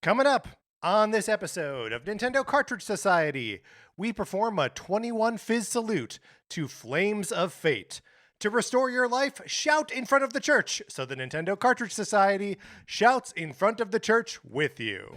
Coming up on this episode of Nintendo Cartridge Society, we perform a 21 Fizz salute to Flames of Fate. To restore your life, shout in front of the church, so the Nintendo Cartridge Society shouts in front of the church with you.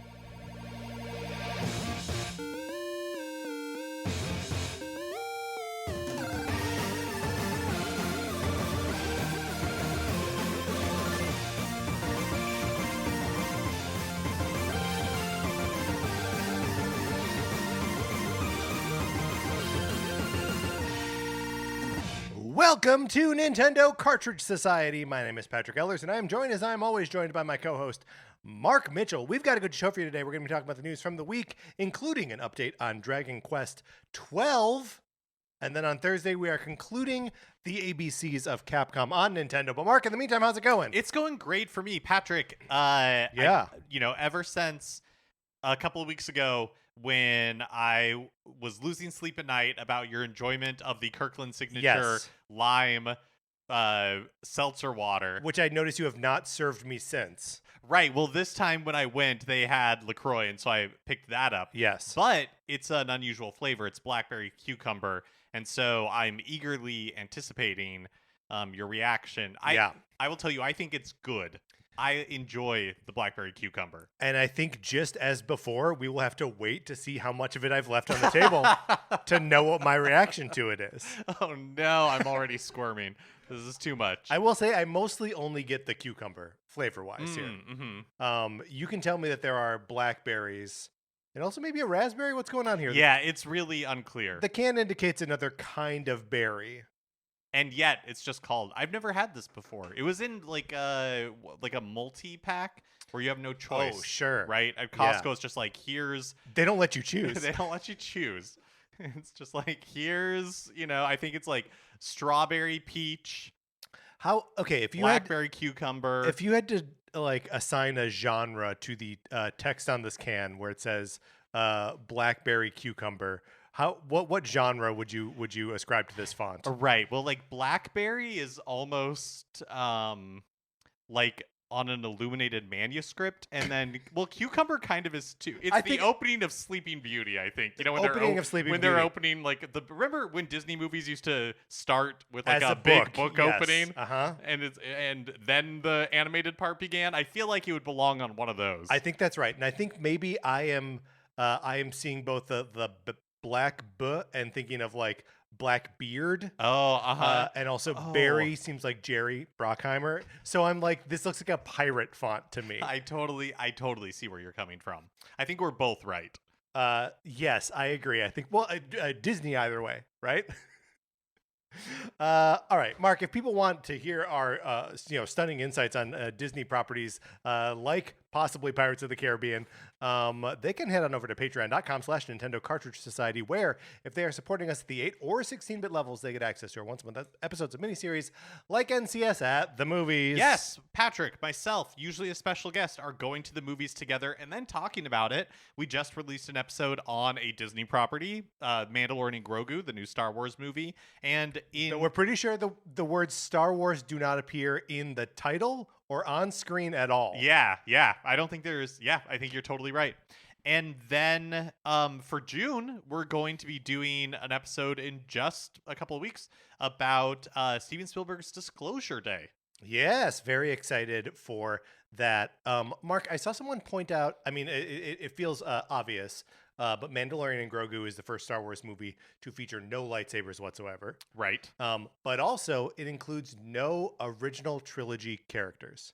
Welcome to Nintendo Cartridge Society. My name is Patrick Ellers, and I am joined, as I am always joined, by my co-host, Mark Mitchell. We've got a good show for you today. We're going to be talking about the news from the week, including an update on Dragon Quest XII. And then on Thursday, we are concluding the ABCs of Capcom on Nintendo. But Mark, in the meantime, how's it going? It's going great for me, Patrick. Ever since a couple of weeks ago, when I was losing sleep at night about your enjoyment of the Kirkland signature lime seltzer water, which I noticed you have not served me since. Right. Well, this time when I went, they had LaCroix, and so I picked that up. Yes. But it's an unusual flavor. It's blackberry cucumber, and so I'm eagerly anticipating your reaction. I will tell you, I think it's good. I enjoy the blackberry cucumber. And I think just as before, we will have to wait to see how much of it I've left on the table to know what my reaction to it is. Oh, no. I'm already squirming. This is too much. I will say I mostly only get the cucumber flavor-wise here. Mm-hmm. You can tell me that there are blackberries and also maybe a raspberry. What's going on here? Yeah, it's really unclear. The can indicates another kind of berry. And yet, it's just called. I've never had this before. It was in like a multi-pack where you have no choice. Oh, sure. Right? At Costco, It's just like, here's. They don't let you choose. They don't let you choose. It's just like, here's, I think it's like strawberry peach. If you blackberry cucumber. If you had to like assign a genre to the text on this can where it says blackberry cucumber, what genre would you ascribe to this font? Right. Well, like blackberry is almost like on an illuminated manuscript, and then cucumber kind of is too. It's the opening of Sleeping Beauty, I think. When they're opening remember when Disney movies used to start with like a big book opening, and then the animated part began. I feel like it would belong on one of those. I think that's right, and I think maybe I am seeing both the black B and thinking of like black beard. And also Barry seems like Jerry Brockheimer. So I'm like, this looks like a pirate font to me. I totally see where you're coming from. I think we're both right. Yes, I agree. I think Disney either way, right? All right, Mark, if people want to hear our stunning insights on Disney properties like possibly Pirates of the Caribbean, they can head on over to patreon.com/Nintendo Cartridge Society, where if they are supporting us at the 8 or 16-bit levels, they get access to our once-a-month episodes of miniseries like NCS at the movies. Yes, Patrick, myself, usually a special guest, are going to the movies together and then talking about it. We just released an episode on a Disney property, Mandalorian and Grogu, the new Star Wars movie, and we're pretty sure the words Star Wars do not appear in the title or on screen at all. Yeah. I don't think I think you're totally right. And then for June, we're going to be doing an episode in just a couple of weeks about Steven Spielberg's Disclosure Day. Yes, very excited for that. Mark, I saw someone point out, I mean, it feels obvious, but Mandalorian and Grogu is the first Star Wars movie to feature no lightsabers whatsoever. Right. But also, it includes no original trilogy characters.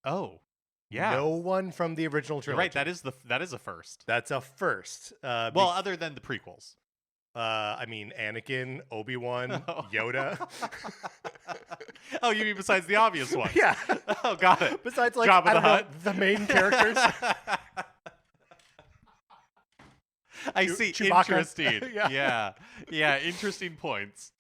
Oh, yeah. No one from the original trilogy. Right, that is a first. That's a first. Other than the prequels. Anakin, Obi-Wan, Yoda. Oh, you mean besides the obvious ones? Yeah. Oh, got it. Besides, like, Jabba the Hutt. The main characters. I see. Chewbacca. Interesting. Yeah. Interesting points.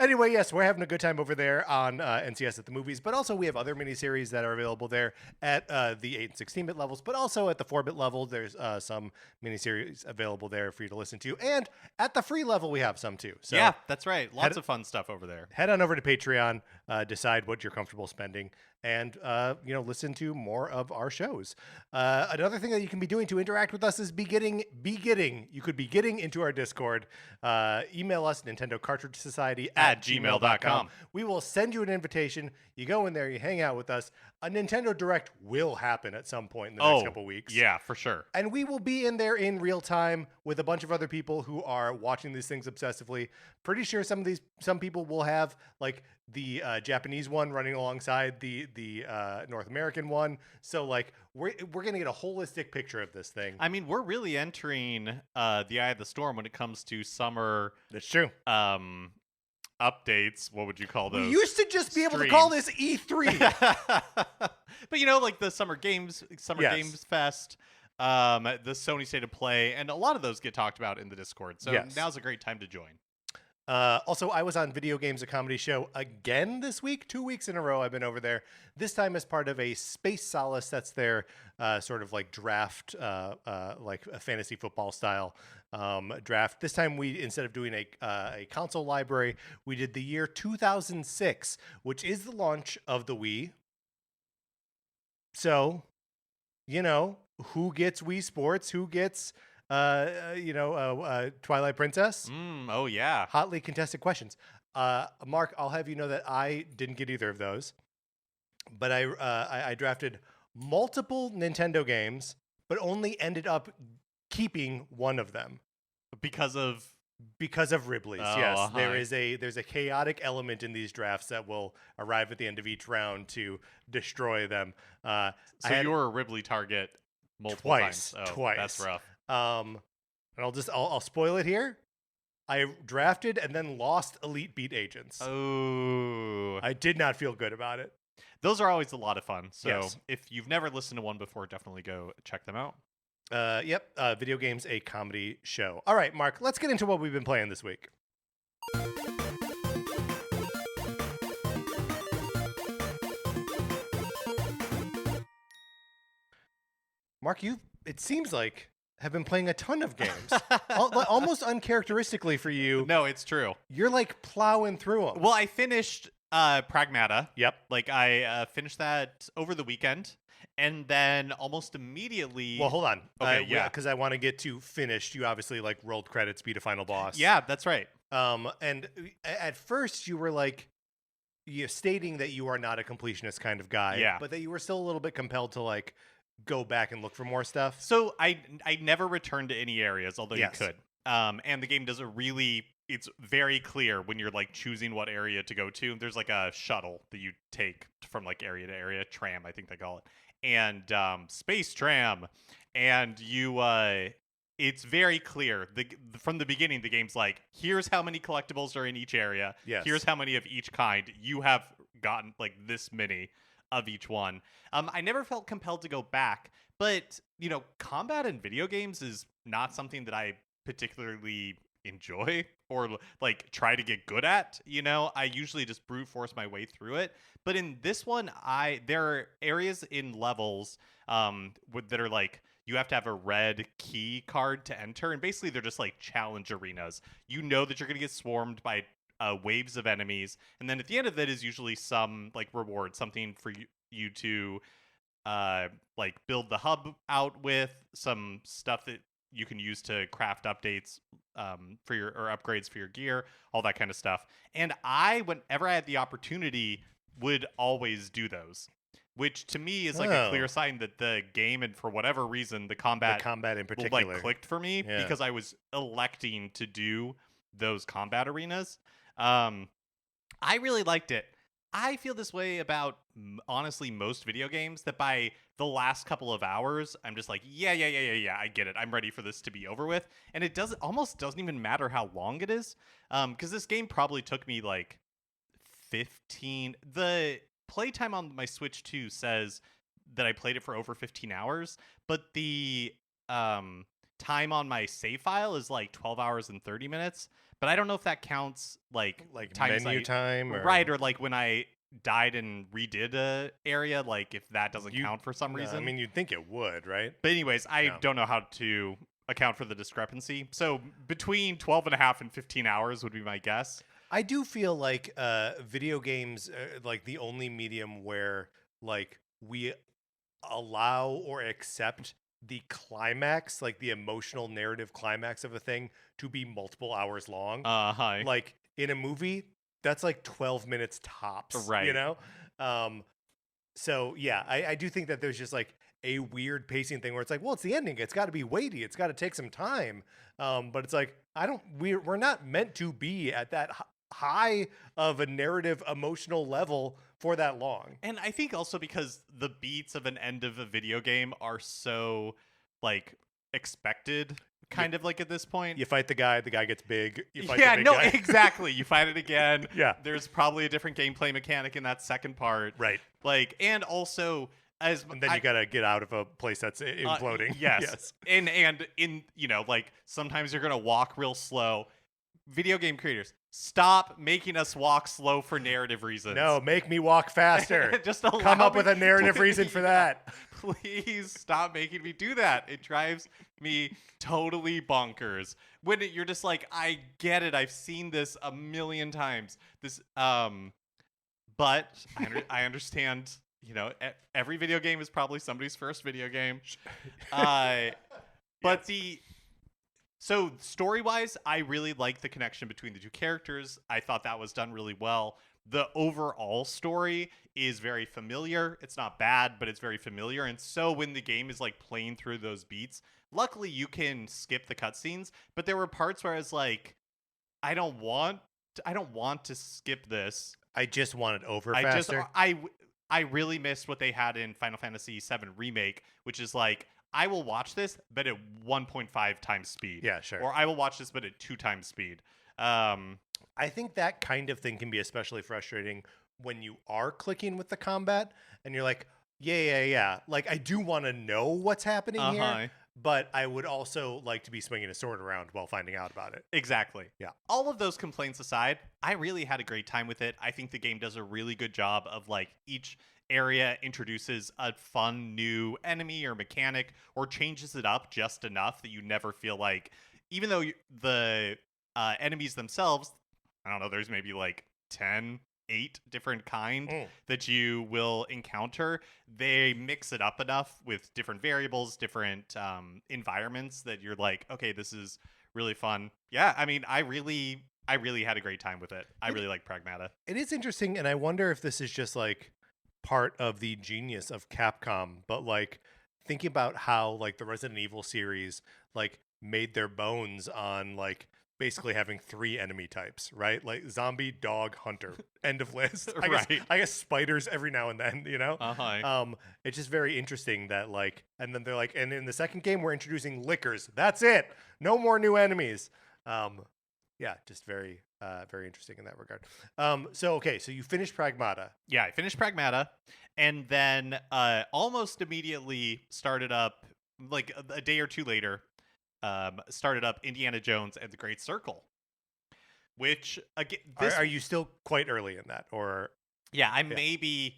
Anyway, yes, we're having a good time over there on NCS at the movies, but also we have other miniseries that are available there at the 8 and 16-bit levels, but also at the 4-bit level, there's some miniseries available there for you to listen to. And at the free level, we have some too. So yeah, that's right. Lots of fun stuff over there. head on over to Patreon, decide what you're comfortable spending, and listen to more of our shows. Another thing that you can be doing to interact with us is you could be getting into our Discord. Email us, Nintendo Cartridge Society at gmail.com. We will send you an invitation. You go in there, you hang out with us. A Nintendo Direct will happen at some point in the next couple weeks. Yeah, for sure. And we will be in there in real time with a bunch of other people who are watching these things obsessively. Pretty sure some people will have like the Japanese one running alongside the North American one. So like we're gonna get a holistic picture of this thing. I mean, we're really entering the eye of the storm when it comes to summer. That's true. Updates. What would you call those? We used to just be able to call this E3. But like the Summer Games Fest, the Sony State of Play, and a lot of those get talked about in the Discord. So now's a great time to join. Also, I was on Video Games, a Comedy Show again this week. 2 weeks in a row I've been over there. This time as part of a Space Solace. That's their sort of like draft, like a fantasy football style draft. This time we, instead of doing a console library, we did the year 2006, which is the launch of the Wii. So, who gets Wii Sports? Who gets... Twilight Princess. Oh yeah. Hotly contested questions. Mark, I'll have you know that I didn't get either of those, but I drafted multiple Nintendo games, but only ended up keeping one of them because of Ripley's. Yes, there's a chaotic element in these drafts that will arrive at the end of each round to destroy them. So you were a Ripley target multiple times. Twice. That's rough. And I'll spoil it here. I drafted and then lost Elite Beat Agents. Oh. I did not feel good about it. Those are always a lot of fun. So yes. If you've never listened to one before, definitely go check them out. Video Games, a Comedy Show. All right, Mark, let's get into what we've been playing this week. Mark, it seems like have been playing a ton of games. Almost uncharacteristically for you. No, it's true. You're like plowing through them. Well, I finished Pragmata. Yep. Like I finished that over the weekend, and then almost immediately. Well, hold on. Okay, yeah. Because I want to get to finished. You obviously like rolled credits, beat a final boss. Yeah, that's right. And at first you were like, stating that you are not a completionist kind of guy. Yeah. But that you were still a little bit compelled to like go back and look for more stuff. So I never returned to any areas, although Yes. you could. And the game doesn't really. It's very clear when you're like choosing what area to go to. There's like a shuttle that you take from like area to area, tram, I think they call it, and space tram, and you. It's very clear from the beginning. The game's like, here's how many collectibles are in each area. Yes. Here's how many of each kind. You have gotten like this many of each one. I never felt compelled to go back, but combat in video games is not something that I particularly enjoy or like try to get good at. I usually just brute force my way through it. But in this one, there are areas in levels that are like, you have to have a red key card to enter, and basically they're just like challenge arenas. You know that you're going to get swarmed by waves of enemies, and then at the end of it is usually some like reward, something for you to like build the hub out with, some stuff that you can use to craft updates for your or upgrades for your gear, all that kind of stuff. And whenever I had the opportunity, would always do those. Which to me is like a clear sign that the game, and for whatever reason, the combat in particular like clicked for me because I was electing to do those combat arenas. I really liked it. I feel this way about honestly most video games, that by the last couple of hours, I'm just like, yeah, I get it. I'm ready for this to be over with. And it almost doesn't even matter how long it is, because this game probably took me like 15. The playtime on my Switch 2 says that I played it for over 15 hours, but the time on my save file is like 12 hours and 30 minutes. but I don't know if that counts like times menu time, or right, or like when I died and redid a area, like if that doesn't count for some No, reason. I mean, you'd think it would, right? But anyways, I No. don't know how to account for the discrepancy. So between 12 and a half and 15 hours would be my guess. I do feel like video games like the only medium where like we allow or accept the climax, like the emotional narrative climax of a thing, to be multiple hours long. Hi. Like in a movie, that's like 12 minutes tops, Right. you know? So yeah, I do think that there's just like a weird pacing thing where it's like, well, it's the ending. It's got to be weighty. It's got to take some time. But it's like, we're not meant to be at that high of a narrative emotional level for that long. And I think also because the beats of an end of a video game are so like expected, kind of like at this point. You fight the guy gets big. You fight Yeah, the big no, guy. exactly. You fight it again. Yeah. There's probably a different gameplay mechanic in that second part. Right. Like, and also And then you gotta get out of a place that's imploding. Yes. And in like sometimes you're gonna walk real slow. Video game creators, stop making us walk slow for narrative reasons. No, make me walk faster. Just come up with a narrative reason for that. Please stop making me do that. It drives me totally bonkers. When you're just like, I get it. I've seen this a million times. This, but I understand. Every video game is probably somebody's first video game. But So story-wise, I really like the connection between the two characters. I thought that was done really well. The overall story is very familiar. It's not bad, but it's very familiar. And so when the game is like playing through those beats, luckily you can skip the cutscenes. But there were parts where I was like, I don't want to skip this. I just want it over faster. I really missed what they had in Final Fantasy VII Remake, which is like, I will watch this, but at 1.5 times speed. Yeah, sure. Or I will watch this, but at 2 times speed. I think that kind of thing can be especially frustrating when you are clicking with the combat and you're like, yeah. Like, I do want to know what's happening here, but I would also like to be swinging a sword around while finding out about it. Exactly. Yeah. All of those complaints aside, I really had a great time with it. I think the game does a really good job of like each area introduces a fun new enemy or mechanic or changes it up just enough that you never feel like, even though the enemies themselves, I don't know, there's maybe like 8 different kind that you will encounter. They mix it up enough with different variables, different environments that you're like, okay, this is really fun. Yeah, I mean, I really had a great time with it. I really like Pragmata. It is interesting, and I wonder if this is just like part of the genius of Capcom, but like thinking about how like the Resident Evil series like made their bones on like basically having 3 enemy types, right? Like zombie, dog, hunter, end of list. I guess spiders every now and then, it's just very interesting that like, and then they're like, and in the second game we're introducing lickers. That's it. No more new enemies. Just very interesting in that regard. So you finished Pragmata. Yeah, I finished Pragmata, and then almost immediately started up, like a day or two later, started up Indiana Jones and the Great Circle. Which again, are you still quite early in that, or? Yeah, I'm maybe,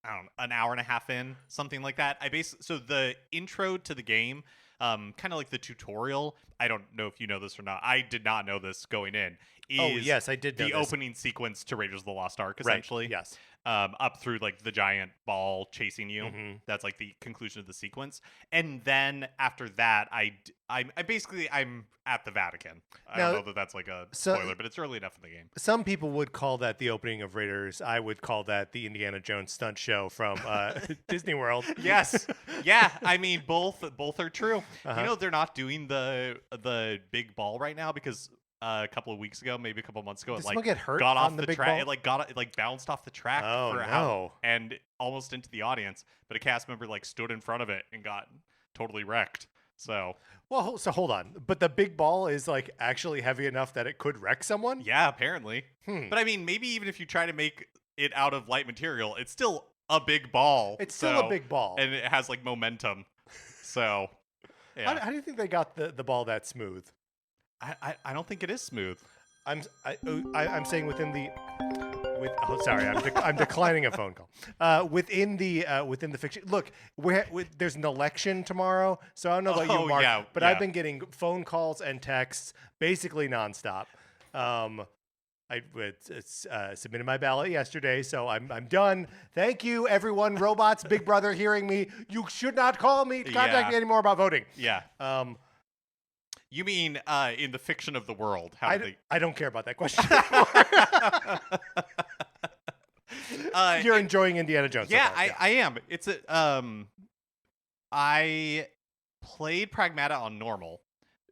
I don't know, an hour and a half in, something like that. So the intro to the game, kind of like the tutorial. I don't know if you know this or not. I did not know this going in. Yes, I did know the this. opening sequence to Raiders of the Lost Ark, essentially. Right. Yes. Up through like the giant ball chasing you. Mm-hmm. That's like the conclusion of the sequence. And then after that, I'm at the Vatican. I don't know that that's like a spoiler, but it's early enough in the game. Some people would call that the opening of Raiders. I would call that the Indiana Jones stunt show from Disney World. Yes. Yeah. I mean, both are true. They're not doing the big ball right now because a couple of weeks ago, maybe a couple of months ago, Did someone get hurt got off the big track. ball? It bounced off the track and almost into the audience. But a cast member stood in front of it and got totally wrecked. So hold on. But the big ball is actually heavy enough that it could wreck someone? Yeah, apparently. But I mean, maybe even if you try to make it out of light material, it's still a big ball. It's still a big ball. And it has momentum. So, yeah. How do you think they got the ball that smooth? I don't think it is smooth. I'm saying within the sorry, I'm declining a phone call. Within the fiction. Look, there's an election tomorrow, so I don't know about you, Mark, yeah, but yeah. I've been getting phone calls and texts basically nonstop. I submitted my ballot yesterday, so I'm done. Thank you, everyone. Robots, Big Brother, hearing me. You should not call me, contact me anymore about voting. Yeah. You mean in the fiction of the world? I don't care about that question. You're enjoying Indiana Jones. Yeah, so far. I am. It's I played Pragmata on normal.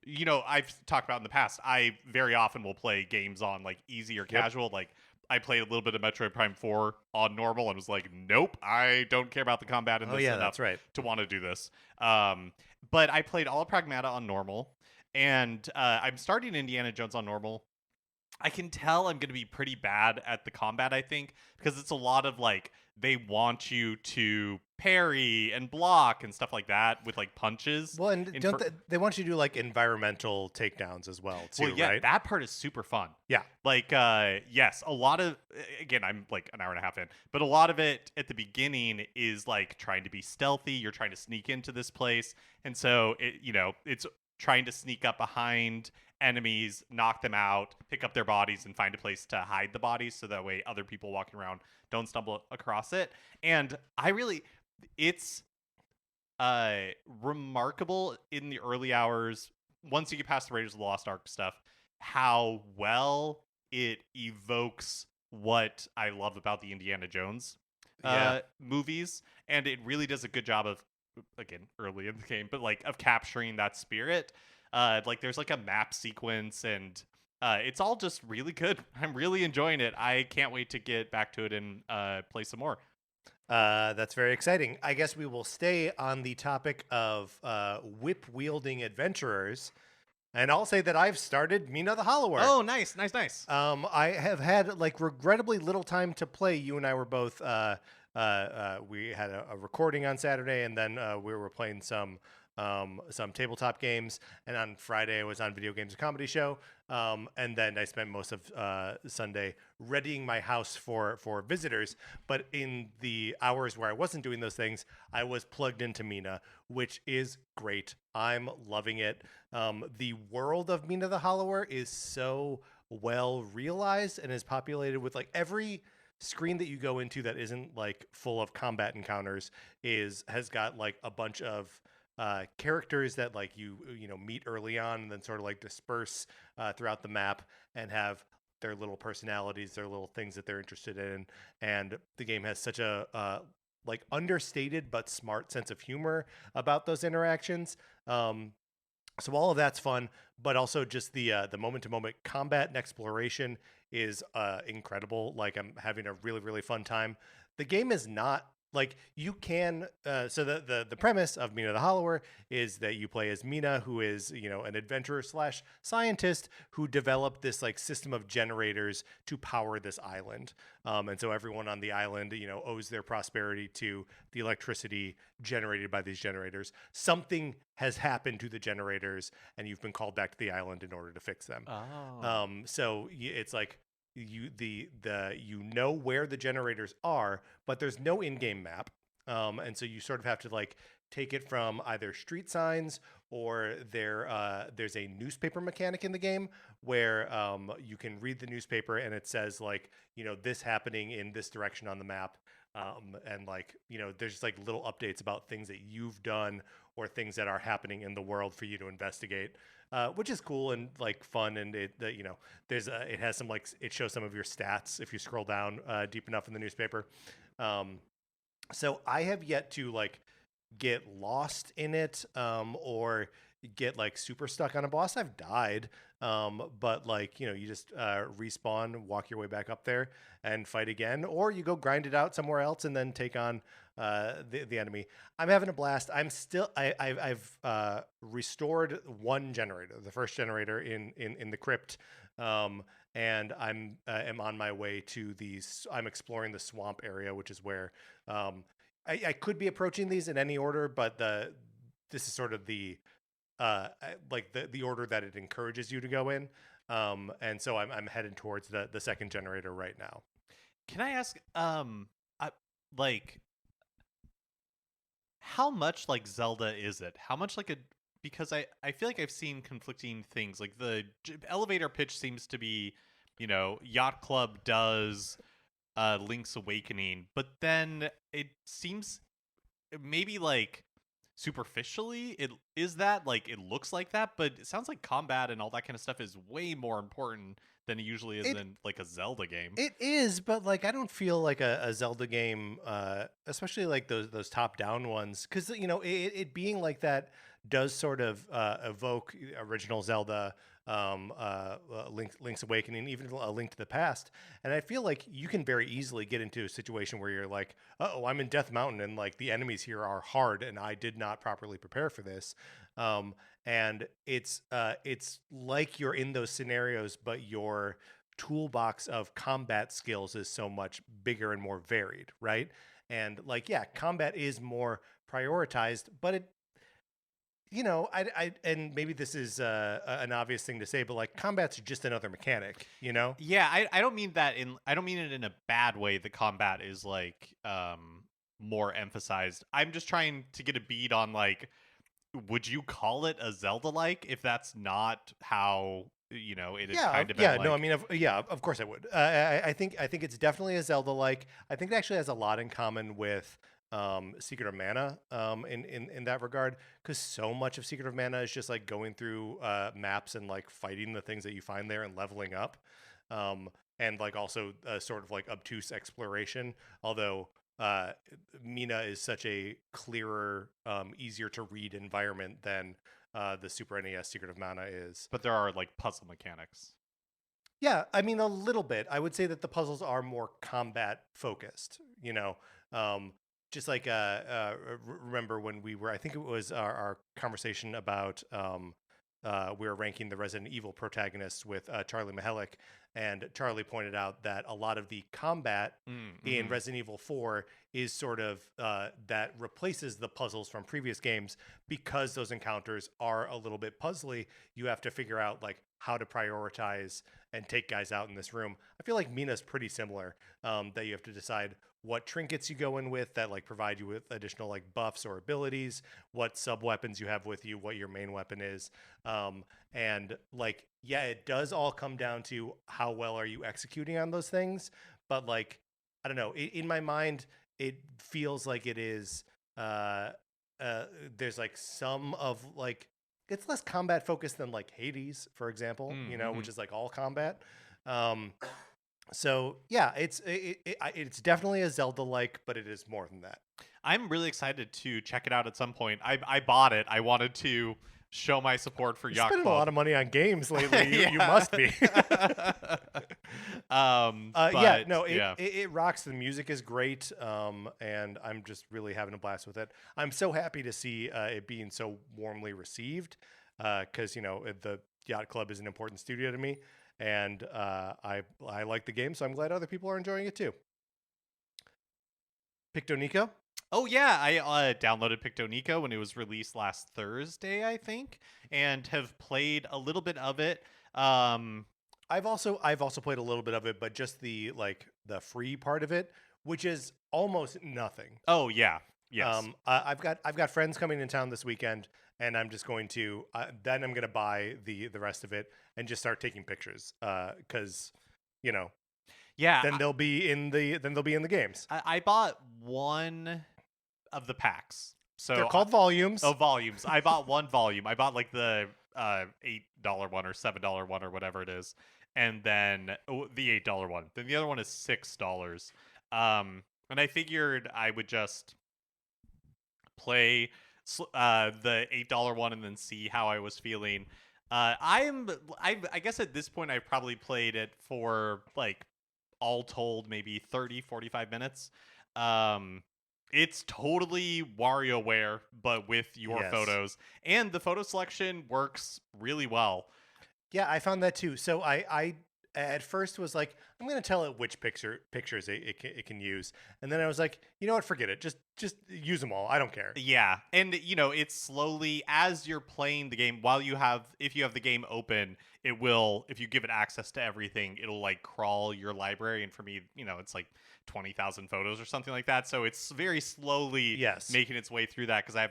You know, I've talked about in the past, I very often will play games on like easy or casual. Like I played a little bit of Metroid Prime 4 on normal and was like, nope, I don't care about the combat in this enough that's right. to want to do this. But I played all of Pragmata on normal, and I'm starting Indiana Jones on normal. I can tell I'm going to be pretty bad at the combat, I think, because it's a lot of like, they want you to parry and block and stuff like that with like punches. Well, and they want you to do like environmental takedowns as well, too, well, yeah, right? that part is super fun. Yeah. Like, yes, a lot of, again, I'm like an hour and a half in, but a lot of it at the beginning is like trying to be stealthy. You're trying to sneak into this place. And so, it's trying to sneak up behind enemies, knock them out, pick up their bodies, and find a place to hide the bodies so that way other people walking around don't stumble across it. And it's remarkable in the early hours, once you get past the Raiders of the Lost Ark stuff, how well it evokes what I love about the Indiana Jones movies. And it really does a good job of, again, early in the game, but like of capturing that spirit. Like there's like a map sequence, and it's all just really good. I'm really enjoying it. I can't wait to get back to it and play some more. That's very exciting. I guess we will stay on the topic of whip-wielding adventurers, and I'll say that I've started Mina the Hollower. Oh, nice. I have had like regrettably little time to play. You and I were both. We had a recording on Saturday, and then we were playing some tabletop games, and on Friday I was on Video Games and Comedy Show, and then I spent most of Sunday readying my house for visitors. But in the hours where I wasn't doing those things, I was plugged into Mina, which is great. I'm loving it. The world of Mina the Hollower is so well realized and is populated with like every screen that you go into that isn't like full of combat encounters has got like a bunch of characters that like you meet early on and then sort of like disperse throughout the map and have their little personalities, their little things that they're interested in. And the game has such a like understated but smart sense of humor about those interactions. So all of that's fun, but also just the moment to moment combat and exploration is incredible. Like I'm having a really, really fun time. The game is not like you can. So the premise of Mina the Hollower is that you play as Mina, who is an adventurer / scientist who developed this like system of generators to power this island. And so everyone on the island owes their prosperity to the electricity generated by these generators. Something has happened to the generators, and you've been called back to the island in order to fix them. Oh. So it's like you know where the generators are, but there's no in-game map, and so you sort of have to like take it from either street signs or there's a newspaper mechanic in the game where you can read the newspaper and it says like this happening in this direction on the map, and like there's just like little updates about things that you've done or things that are happening in the world for you to investigate. Which is cool and like fun, and it has some like it shows some of your stats if you scroll down deep enough in the newspaper. So I have yet to like get lost in it or get like super stuck on a boss. I've died, but like you just respawn, walk your way back up there, and fight again, or you go grind it out somewhere else and then take on the enemy. I'm having a blast. I've restored one generator, the first generator in the crypt, and I'm am on my way to I'm exploring the swamp area, which is where I could be approaching these in any order, but this is sort of the order that it encourages you to go in. And so I'm headed towards the second generator right now. Can I ask, like, how much like Zelda is it? How much like a because I feel like I've seen conflicting things. Like the elevator pitch seems to be, Yacht Club does Link's Awakening, but then it seems maybe like superficially it is that like it looks like that, but it sounds like combat and all that kind of stuff is way more important than it usually is in like a Zelda game. It is, but like I don't feel like a Zelda game, especially like those top down ones, because it being like that does sort of evoke original Zelda, Link's Awakening, even A Link to the Past, and I feel like you can very easily get into a situation where you're like, oh, I'm in Death Mountain, and like the enemies here are hard, and I did not properly prepare for this. And it's like you're in those scenarios, but your toolbox of combat skills is so much bigger and more varied, right? And like, yeah, combat is more prioritized, but it, and maybe this is an obvious thing to say, but like combat's just another mechanic, Yeah, I don't mean I don't mean it in a bad way. The combat is like more emphasized. I'm just trying to get a beat on like, would you call it a Zelda-like if that's not how it is kind of yeah. like... No, I mean, of course I would. I think it's definitely a Zelda-like. I think it actually has a lot in common with Secret of Mana in that regard, because so much of Secret of Mana is just like going through maps and like fighting the things that you find there and leveling up, and like also sort of like obtuse exploration. Although Mina is such a clearer, easier to read environment than the Super NES Secret of Mana is. But there are like puzzle mechanics. Yeah, I mean a little bit. I would say that the puzzles are more combat focused. Just like remember when I think it was our conversation about we were ranking the Resident Evil protagonists with Charlie Mihalik, and Charlie pointed out that a lot of the combat in Resident Evil 4 is sort of that replaces the puzzles from previous games, because those encounters are a little bit puzzly. You have to figure out like how to prioritize and take guys out in this room. I feel like Mina's pretty similar, that you have to decide what trinkets you go in with that like provide you with additional like buffs or abilities, what sub weapons you have with you, what your main weapon is. And like, yeah, it does all come down to how well are you executing on those things. But like, I don't know, in my mind, it feels like it is, there's like some of like, it's less combat focused than like Hades, for example, which is like all combat. So yeah, it's definitely a Zelda-like, but it is more than that. I'm really excited to check it out at some point. I bought it. I wanted to show my support for Yacht Club. Spending a lot of money on games lately. You must be. It rocks. The music is great, and I'm just really having a blast with it. I'm so happy to see it being so warmly received, because the Yacht Club is an important studio to me. And I like the game, so I'm glad other people are enjoying it too. Pictonico? Oh yeah, I downloaded Pictonico when it was released last Thursday, I think, and have played a little bit of it. I've also played a little bit of it, but just the free part of it, which is almost nothing. Oh yeah. Yes. I've got friends coming in town this weekend, and I'm just going to then I'm going to buy the rest of it and just start taking pictures, because yeah, then they'll be in the games. I bought one of the packs. So they're called volumes. Oh, volumes. I bought one volume. I bought like the $8 one or $7 one or whatever it is, and then the $8 one. Then the other one is $6. And I figured I would just play the $8 one and then see how I was feeling. I guess at this point I've probably played it for like all told maybe 30-45 minutes. It's totally WarioWare, but with your photos, and the photo selection works really well. Yeah, I found that too. So I at first was like, I'm going to tell it which pictures it can use. And then I was like, you know what? Forget it. Just use them all. I don't care. Yeah. And it's slowly as you're playing the game if you have the game open, it will, if you give it access to everything, it'll like crawl your library. And for me, it's like 20,000 photos or something like that. So it's very slowly making its way through that because I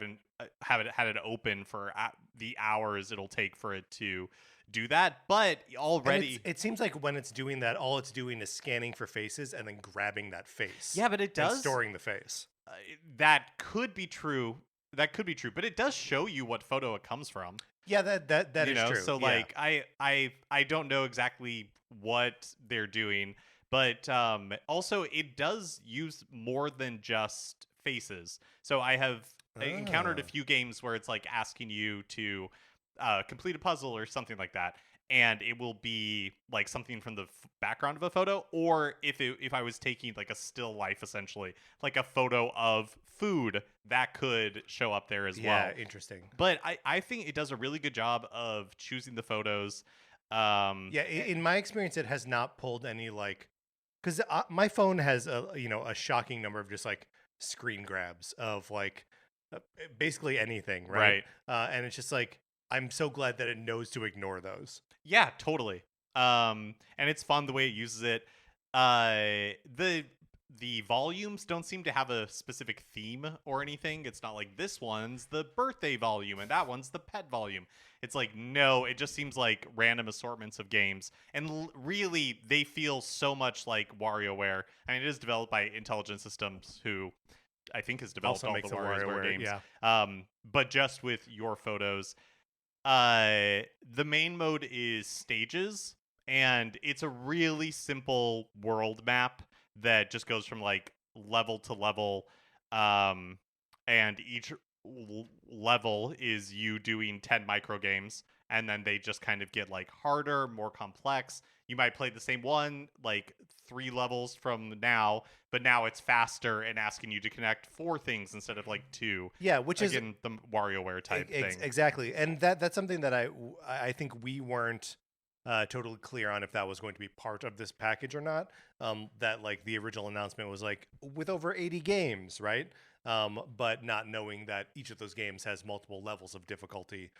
haven't had it open for the hours it'll take for it to do that. But already it seems like when it's doing that, all it's doing is scanning for faces and then grabbing that face. Yeah, but it does storing the face. That could be true. But it does show you what photo it comes from. Yeah, that is true. So like I don't know exactly what they're doing, but also it does use more than just faces. So I have encountered a few games where it's like asking you to complete a puzzle or something like that, and it will be like something from the background of a photo, or if I was taking like a still life, essentially like a photo of food, that could show up there as well. Yeah, interesting. But I think it does a really good job of choosing the photos. In my experience, it has not pulled any like, because my phone has a shocking number of just like screen grabs of like basically anything, right? And it's just like, I'm so glad that it knows to ignore those. Yeah, totally. And it's fun the way it uses it. The volumes don't seem to have a specific theme or anything. It's not like this one's the birthday volume and that one's the pet volume. It's like, no, it just seems like random assortments of games. And really, they feel so much like WarioWare. I mean, it is developed by Intelligent Systems, who I think has developed all the WarioWare games. Yeah. But just with your photos. The main mode is stages, and it's a really simple world map that just goes from like level to level, and each level is you doing 10 micro games, and then they just kind of get like harder, more complex. You might play the same one like 3 levels from now, but now it's faster and asking you to connect 4 things instead of like 2. Yeah, which is again the WarioWare type thing. Exactly, and that's something that I think we weren't totally clear on if that was going to be part of this package or not. That like the original announcement was like with over 80 games, right? But not knowing that each of those games has multiple levels of difficulty,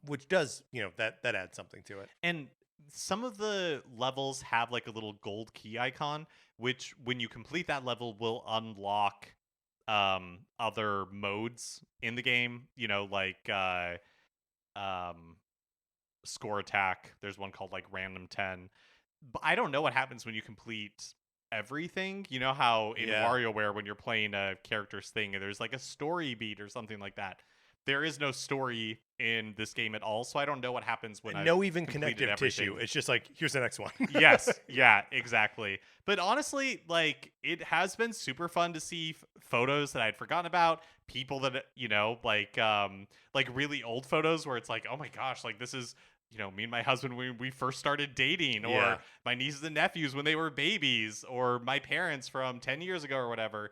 which does that adds something to it. And some of the levels have like a little gold key icon, which when you complete that level will unlock other modes in the game, like score attack. There's one called like random 10. But I don't know what happens when you complete everything. You know how in WarioWare when you're playing a character's thing, there's like a story beat or something like that. There is no story in this game at all, so I don't know what happens when no even connective tissue. It's just like, here's the next one. Yes, yeah, exactly. But honestly, like it has been super fun to see photos that I'd forgotten about, people that like really old photos where it's like, oh my gosh, like this is me and my husband when we first started dating, or my nieces and nephews when they were babies, or my parents from 10 years ago or whatever.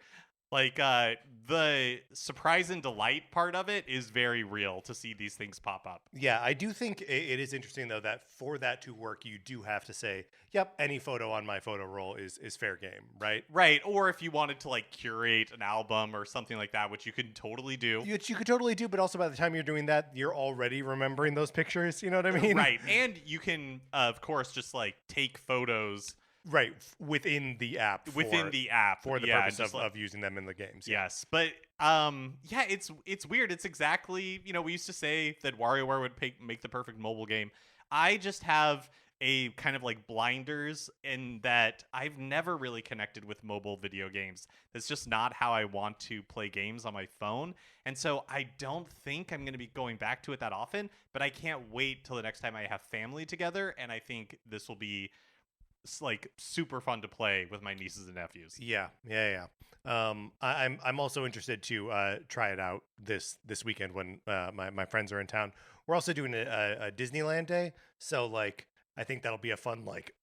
Like, the surprise and delight part of it is very real to see these things pop up. Yeah, I do think it is interesting, though, that for that to work, you do have to say, yep, any photo on my photo roll is fair game, right? Right, or if you wanted to, like, curate an album or something like that, which you could totally do. Which you could totally do, but also by the time you're doing that, you're already remembering those pictures, you know what I mean? Right, and you can, of course, just, like, take photos... Right, within the app. For the purpose of using them in the games. Yes, but it's weird. It's exactly, we used to say that WarioWare would make the perfect mobile game. I just have a kind of like blinders in that I've never really connected with mobile video games. That's just not how I want to play games on my phone. And so I don't think I'm going to be going back to it that often, but I can't wait till the next time I have family together. And I think this will be like super fun to play with my nieces and nephews. Yeah. I'm also interested to try it out this weekend when my friends are in town. We're also doing a Disneyland day, so like I think that'll be a fun like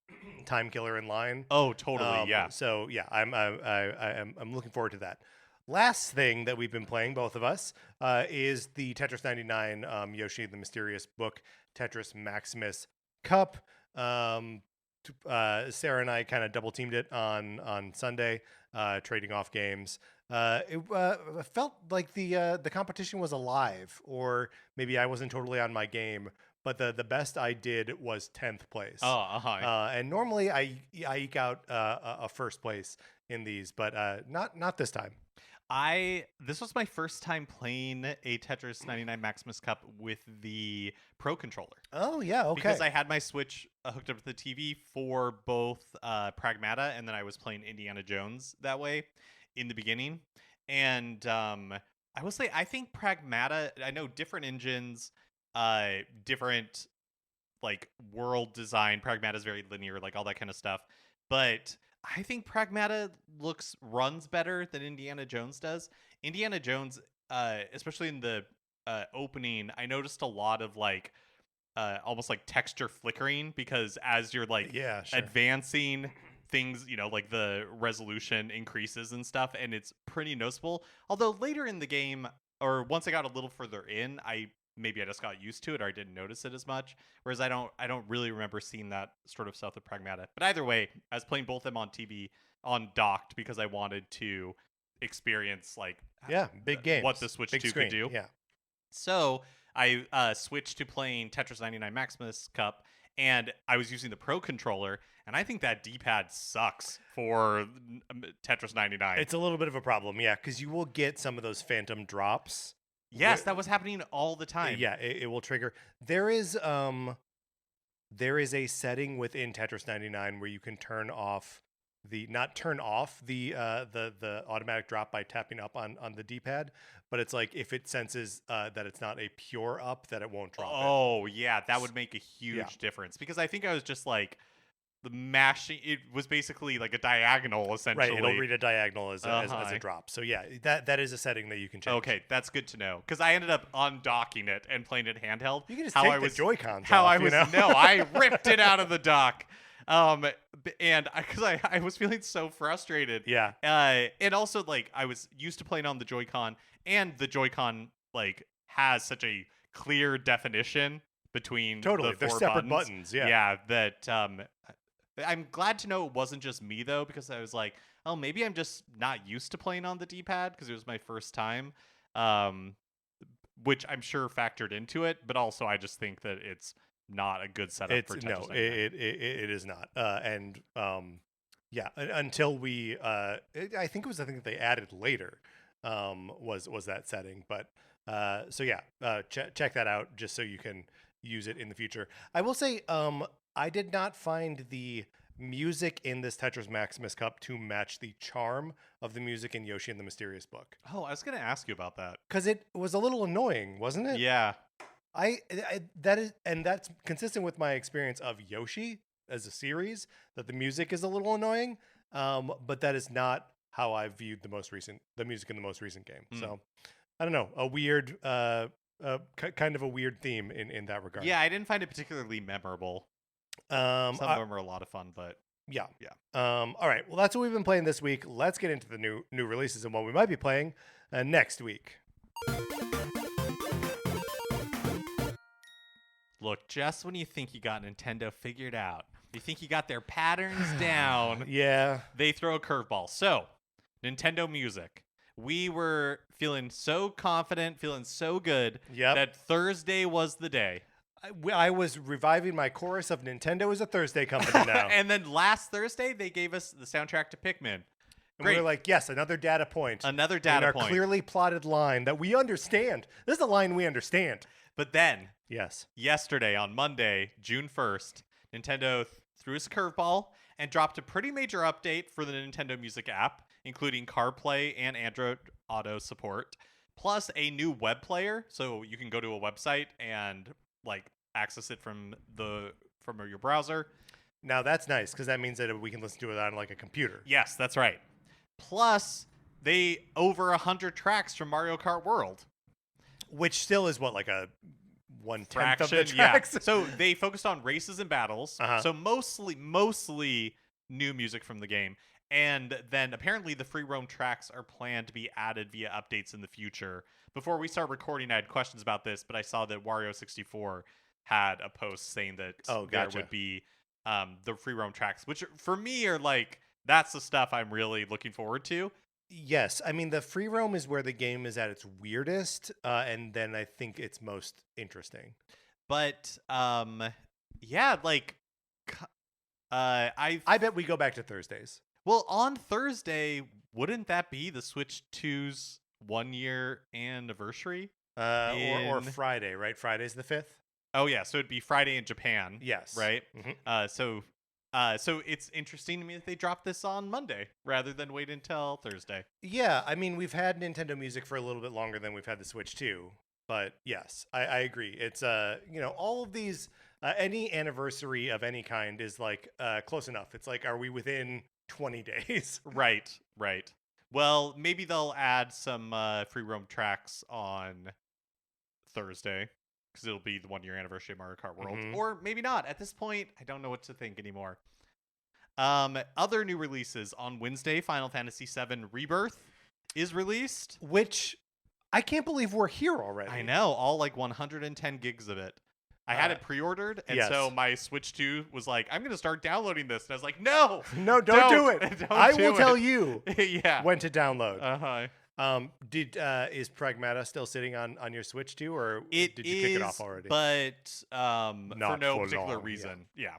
time killer in line. Oh, totally. Yeah. So yeah, I'm looking forward to that. Last thing that we've been playing, both of us, is the Tetris 99 Yoshi the Mysterious Book Tetris Maximus Cup. Sarah and I kind of double teamed it on Sunday, trading off games. It felt like the competition was alive, or maybe I wasn't totally on my game. But the best I did was 10th place. Oh, uh-huh. And normally I eke out a first place in these, but not this time. This was my first time playing a Tetris 99 Maximus Cup with the Pro controller. Oh yeah, okay. Because I had my Switch hooked up to the TV for both Pragmata, and then I was playing Indiana Jones that way in the beginning. And I will say, I think Pragmata, I know different engines, different like world design. Pragmata is very linear, like all that kind of stuff. But I think Pragmata runs better than Indiana Jones does. Indiana Jones, especially in the opening, I noticed a lot of like almost like texture flickering, because as you're like advancing things, like the resolution increases and stuff, and it's pretty noticeable. Although later in the game, or once I got a little further in, maybe I just got used to it, or I didn't notice it as much. Whereas I don't really remember seeing that sort of stuff with Pragmata. But either way, I was playing both of them on TV, on docked, because I wanted to experience big games, what the Switch 2 screen. could do. Yeah. So I switched to playing Tetris 99 Maximus Cup, and I was using the Pro controller, and I think that D-pad sucks for Tetris 99. It's a little bit of a problem, yeah, because you will get some of those phantom drops. Yes, that was happening all the time. Yeah, it will trigger. There is a setting within Tetris 99 where you can turn off the automatic drop by tapping up on the D-pad, but it's like if it senses that it's not a pure up, that it won't drop. Oh, yeah, that would make a huge difference, because I think I was just like the mashing. It was basically like a diagonal, essentially. Right, it'll read a diagonal as a drop. So yeah, that is a setting that you can change. Okay, that's good to know, because I ended up undocking it and playing it handheld. You can just take the Joy-Cons how off, I was no, I ripped it out of the dock. And because I was feeling so frustrated. Yeah. And also, like, I was used to playing on the Joy-Con, and the Joy-Con like has such a clear definition between totally the they're four separate buttons. Yeah. That I'm glad to know it wasn't just me, though, because I was like, oh, maybe I'm just not used to playing on the D-pad because it was my first time, which I'm sure factored into it. But also, I just think that it's not a good setup for Tetris 99. It is not. Until we, I think it was, that they added later, was that setting. But check that out just so you can use it in the future. I will say, I did not find the music in this Tetris Maximus Cup to match the charm of the music in Yoshi and the Mysterious Book. Oh, I was going to ask you about that. Because it was a little annoying, wasn't it? Yeah. That's consistent with my experience of Yoshi as a series, that the music is a little annoying. But that is not how I viewed the music in the most recent game. So I don't know, a weird, kind of a weird theme in that regard. Yeah, I didn't find it particularly memorable. Some of them are a lot of fun, but yeah. All right. Well, that's what we've been playing this week. Let's get into the new releases and what we might be playing next week. Look, just when you think you got Nintendo figured out, you think you got their patterns down, yeah, they throw a curveball. So, Nintendo Music. We were feeling so confident, feeling so good that Thursday was the day. I was reviving my chorus of Nintendo is a Thursday company now. And then last Thursday, they gave us the soundtrack to Pikmin. And we were like, yes, another data point. Another data point. Our clearly plotted line that we understand. This is a line we understand. But then, yes, yesterday on Monday, June 1st, Nintendo threw us a curveball and dropped a pretty major update for the Nintendo Music app, including CarPlay and Android Auto support, plus a new web player, so you can go to a website and access it from your browser. Now that's nice, because that means that we can listen to it on a computer. Yes, that's right. Plus, they over 100 tracks from Mario Kart World, which still is what, a 1/10 of the tracks. Yeah. So they focused on races and battles. So mostly new music from the game. And then apparently the free roam tracks are planned to be added via updates in the future. Before we start recording, I had questions about this, but I saw that Wario64 had a post saying that there would be the free roam tracks, which for me are like that's the stuff I'm really looking forward to. Yes, I mean the free roam is where the game is at its weirdest, and then I think it's most interesting. But yeah, like I bet we go back to Thursdays. well, on Thursday, wouldn't that be the Switch 2's 1-year anniversary? Or Friday, right? Friday's the 5th. Oh yeah, so it'd be Friday in Japan. Yes. Right? Mhm. So it's interesting to me that they dropped this on Monday rather than wait until Thursday. Yeah, I mean we've had Nintendo Music for a little bit longer than we've had the Switch 2, but yes, I agree. It's all of these any anniversary of any kind is like close enough. It's like, are we within 20 days? Right, right. Well, maybe they'll add some free roam tracks on Thursday because it'll be the 1-year anniversary of Mario Kart World, Mhm. or maybe not. At this point, I don't know what to think anymore. Other new releases on Wednesday, Final Fantasy VII Rebirth is released. Which I can't believe we're here already. I know, all like 110 gigs of it. I had it pre-ordered, and so yes. my Switch 2 was like, I'm going to start downloading this. And I was like, no! No, don't do it. Don't I do will it. tell you Yeah. when to download. Uh-huh. Is Pragmata still sitting on your Switch too, or It did you kick it off already? But for Not no for particular long, reason. Yeah.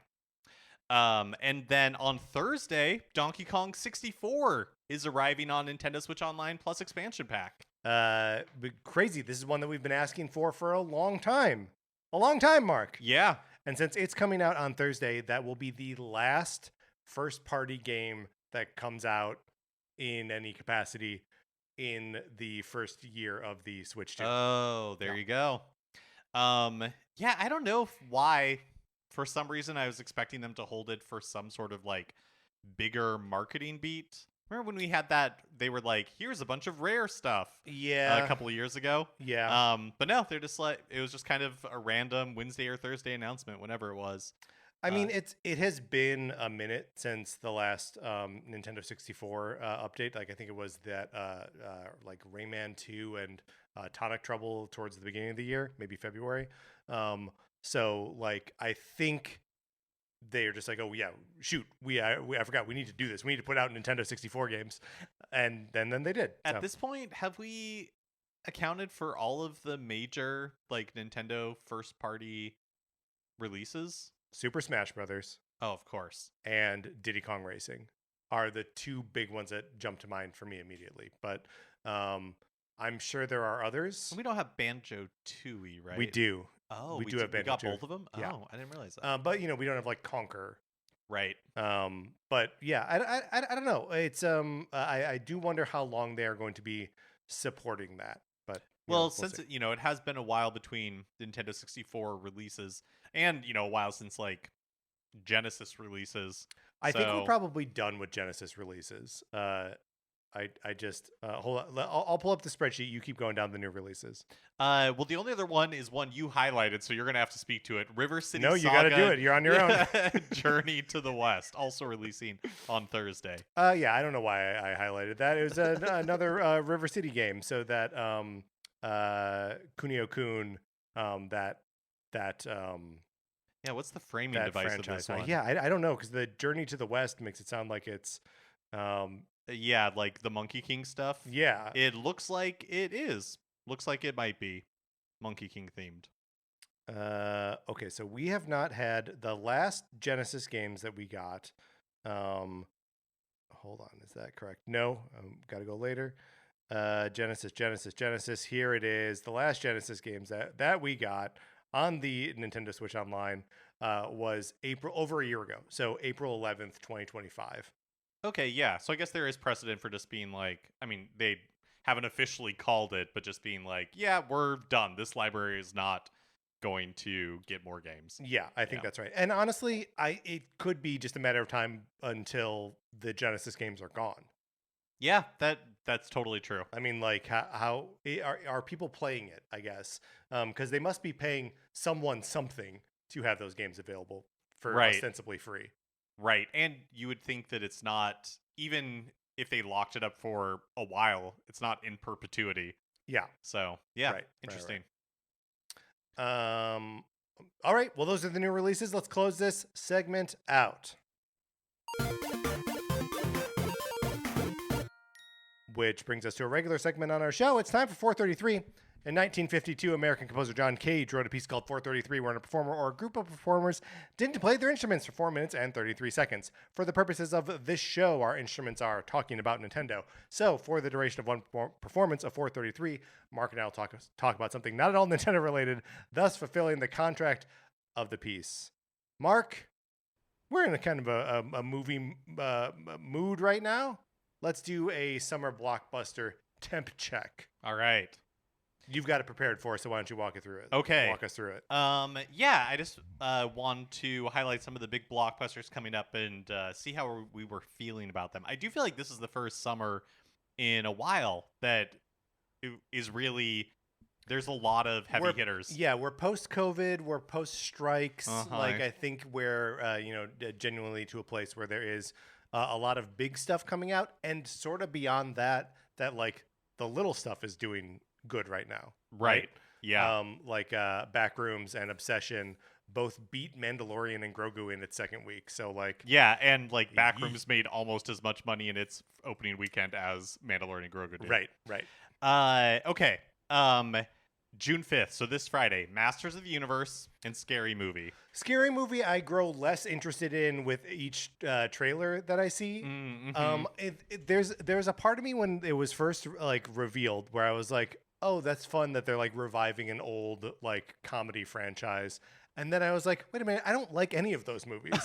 And then on Thursday, Donkey Kong 64 is arriving on Nintendo Switch Online Plus expansion pack. But crazy. This is one that we've been asking for a long time. Mark. Yeah. And since it's coming out on Thursday, that will be the last first-party game that comes out in any capacity in the first year of the Switch 2. Oh, there Yeah. you go. Yeah, I don't know why. For some reason, I was expecting them to hold it for some sort of like bigger marketing beat. Remember when we had that? They were like, "Here's a bunch of rare stuff." Yeah. A couple of years ago. Yeah. But no, they're just like it was just kind of a random Wednesday or Thursday announcement, whenever it was. I mean, it has been a minute since the last Nintendo 64 update. Like I think it was that like Rayman 2 and Tonic Trouble towards the beginning of the year, maybe February. So like I think they are just like, oh yeah, shoot, I forgot we need to do this. We need to put out Nintendo 64 games, and then they did. At this point, have we accounted for all of the major like Nintendo first party releases? Super Smash Brothers Oh, of course. and Diddy Kong Racing are the two big ones that jump to mind for me immediately. But I'm sure there are others. We don't have Banjo Tooie, right? We do. Oh, we do have We got Banjo-Tooie. both of them. Yeah. Oh, I didn't realize that. But we don't have like Conquer. Right. But yeah, I don't know. It's I do wonder how long they are going to be supporting that. But Well, we'll since see. it has been a while between Nintendo 64 releases and a while since like Genesis releases. I think we're so- probably done with Genesis releases. I just hold on. I'll pull up the spreadsheet. You keep going down the new releases. Well, the only other one is one you highlighted, so you're gonna have to speak to it. River City. No, you got to do Saga it. You're on your own. Journey to the West, also releasing on Thursday. Yeah, I don't know why I highlighted that. It was another River City game. So that Kunio-kun, that Yeah, what's the framing that device of franchise. this one? Yeah, I don't know because the Journey to the West makes it sound like it's Yeah, like the Monkey King stuff. yeah. It looks like it is. Looks like it might be Monkey King themed. Okay, so we have not had the last Genesis games that we got. Hold on, is that correct? No, got to go later. Genesis. Here it is. The last Genesis games that we got on the Nintendo Switch Online was over a year ago. So April 11th, 2025. Okay, yeah. So I guess there is precedent for just being like, I mean, they haven't officially called it, but just being like, yeah, we're done. This library is not going to get more games. Yeah, I think Yeah. that's right. And honestly, it could be just a matter of time until the Genesis games are gone. Yeah, that's totally true. I mean, like, how are people playing it? I guess because they must be paying someone something to have those games available for Right. ostensibly free. Right. And you would think that it's not, even if they locked it up for a while, it's not in perpetuity. Yeah. So, yeah, Right. interesting. All right, well, those are the new releases. Let's close this segment out. Which brings us to a regular segment on our show. It's time for 433. In 1952, American composer John Cage wrote a piece called 433, wherein a performer or a group of performers didn't play their instruments for 4 minutes and 33 seconds. For the purposes of this show, our instruments are talking about Nintendo. So, for the duration of one performance of 433, Mark and I will talk about something not at all Nintendo related, thus fulfilling the contract of the piece. Mark, we're in a kind of a movie mood right now. Let's do a summer blockbuster temp check. All right. You've got it prepared for us, so why don't you walk us through it? Okay. Walk us through it. Yeah, I just want to highlight some of the big blockbusters coming up and see how we were feeling about them. I do feel like this is the first summer in a while that is really... There's a lot of heavy hitters. Yeah, we're post-COVID, we're post-strikes. Like, I think we're, genuinely to a place where there is a lot of big stuff coming out, and sort of beyond that, like, the little stuff is doing good right now. Right. Yeah. Backrooms and Obsession both beat Mandalorian and Grogu in its second week. So, like... Yeah, and, like, Backrooms made almost as much money in its opening weekend as Mandalorian and Grogu did. Right. Okay. June 5th, so this Friday, Masters of the Universe and Scary Movie. Scary Movie I grow less interested in with each trailer that I see. There's a part of me when it was first like revealed where I was like, oh, that's fun that they're like reviving an old like comedy franchise. And then I was like, wait a minute, I don't like any of those movies.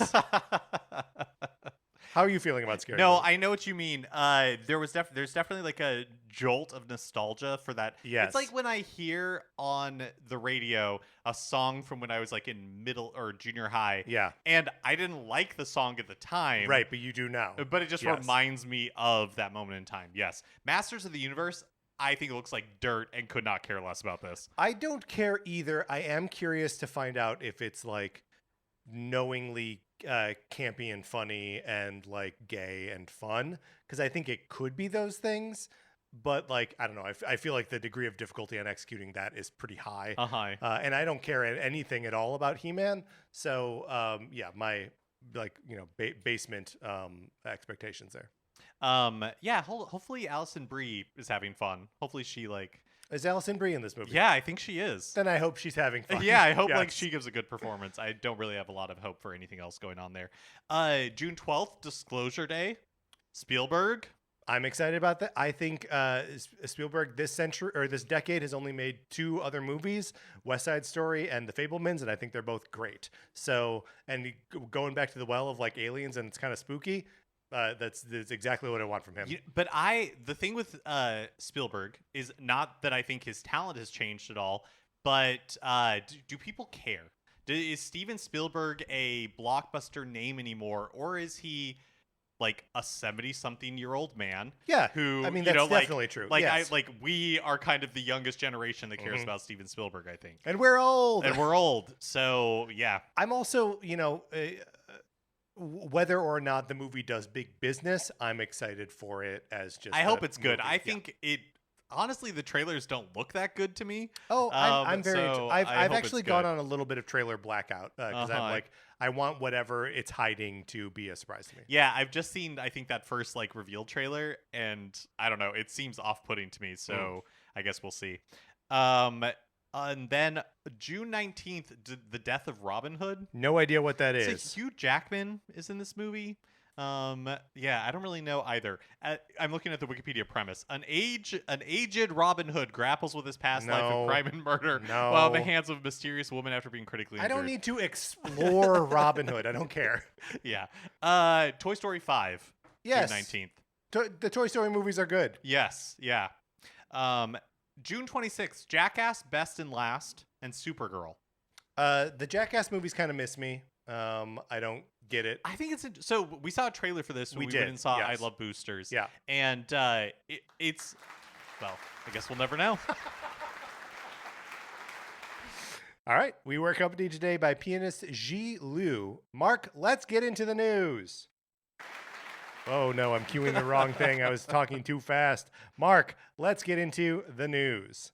How are you feeling about Scary Movie? I know what you mean. There's definitely like a jolt of nostalgia for that. Yes. It's like when I hear on the radio a song from when I was like in middle or junior high. Yeah. And I didn't like the song at the time. Right, but you do now. But it just reminds me of that moment in time. Yes. Masters of the Universe, I think it looks like dirt and could not care less about this. I don't care either. I am curious to find out if it's like knowingly campy and funny and like gay and fun, because I think it could be those things, but like I don't know, I feel like the degree of difficulty on executing that is pretty high. And I don't care anything at all about He-Man, so my basement expectations there. Hopefully Alison Brie is having fun. Hopefully she like... Is Alison Brie in this movie? Yeah, I think she is. Then I hope she's having fun. Yeah, I hope like she gives a good performance. I don't really have a lot of hope for anything else going on there. June 12th, Disclosure Day. Spielberg. I'm excited about that. I think Spielberg this decade has only made 2 other movies, West Side Story and The Fabelmans, and I think they're both great. So, and going back to the well of like aliens and it's kind of spooky. That's exactly what I want from him. But the thing with Spielberg is not that I think his talent has changed at all, but do people care? Is Steven Spielberg a blockbuster name anymore, or is he like a 70-something-year-old man? Yeah, who I mean that's definitely true. Like yes. We are kind of the youngest generation that cares about Steven Spielberg, I think, and we're old. So yeah, I'm also whether or not the movie does big business, I'm excited for it as just. I hope it's good. I think it. Honestly, the trailers don't look that good to me. Oh, I'm very. I've actually gone on a little bit of trailer blackout because I'm like, I want whatever it's hiding to be a surprise to me. Yeah, I've just seen I think that first like reveal trailer, and I don't know, it seems off-putting to me. So I guess we'll see. And then June 19th, The Death of Robin Hood. No idea what that is. So Hugh Jackman is in this movie. Yeah, I don't really know either. I'm looking at the Wikipedia premise. An aged Robin Hood grapples with his past life of crime and murder while in the hands of a mysterious woman after being critically injured. I don't need to explore Robin Hood. I don't care. Yeah. Toy Story 5. Yes. June 19th. The Toy Story movies are good. Yes. Yeah. June 26th, Jackass, Best and Last, and Supergirl. The Jackass movies kind of miss me. I don't get it. I think it's so we saw a trailer for this when we went and saw I Love Boosters. Yeah. And it's well, I guess we'll never know. All right. We were accompanied today by pianist Ji Liu. Mark, let's get into the news. Oh, no, I'm cueing the wrong thing. I was talking too fast. Mark, let's get into the news.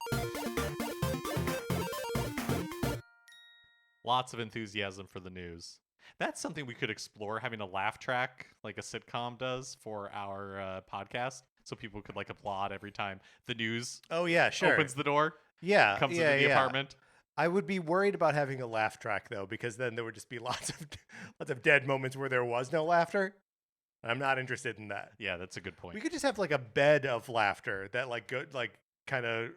Lots of enthusiasm for the news. That's something we could explore, having a laugh track like a sitcom does for our podcast, so people could like applaud every time the news Oh yeah, sure. opens the door, Yeah, comes yeah, into the yeah. apartment. I would be worried about having a laugh track though, because then there would just be lots of dead moments where there was no laughter. I'm not interested in that. Yeah, that's a good point. We could just have like a bed of laughter that kind of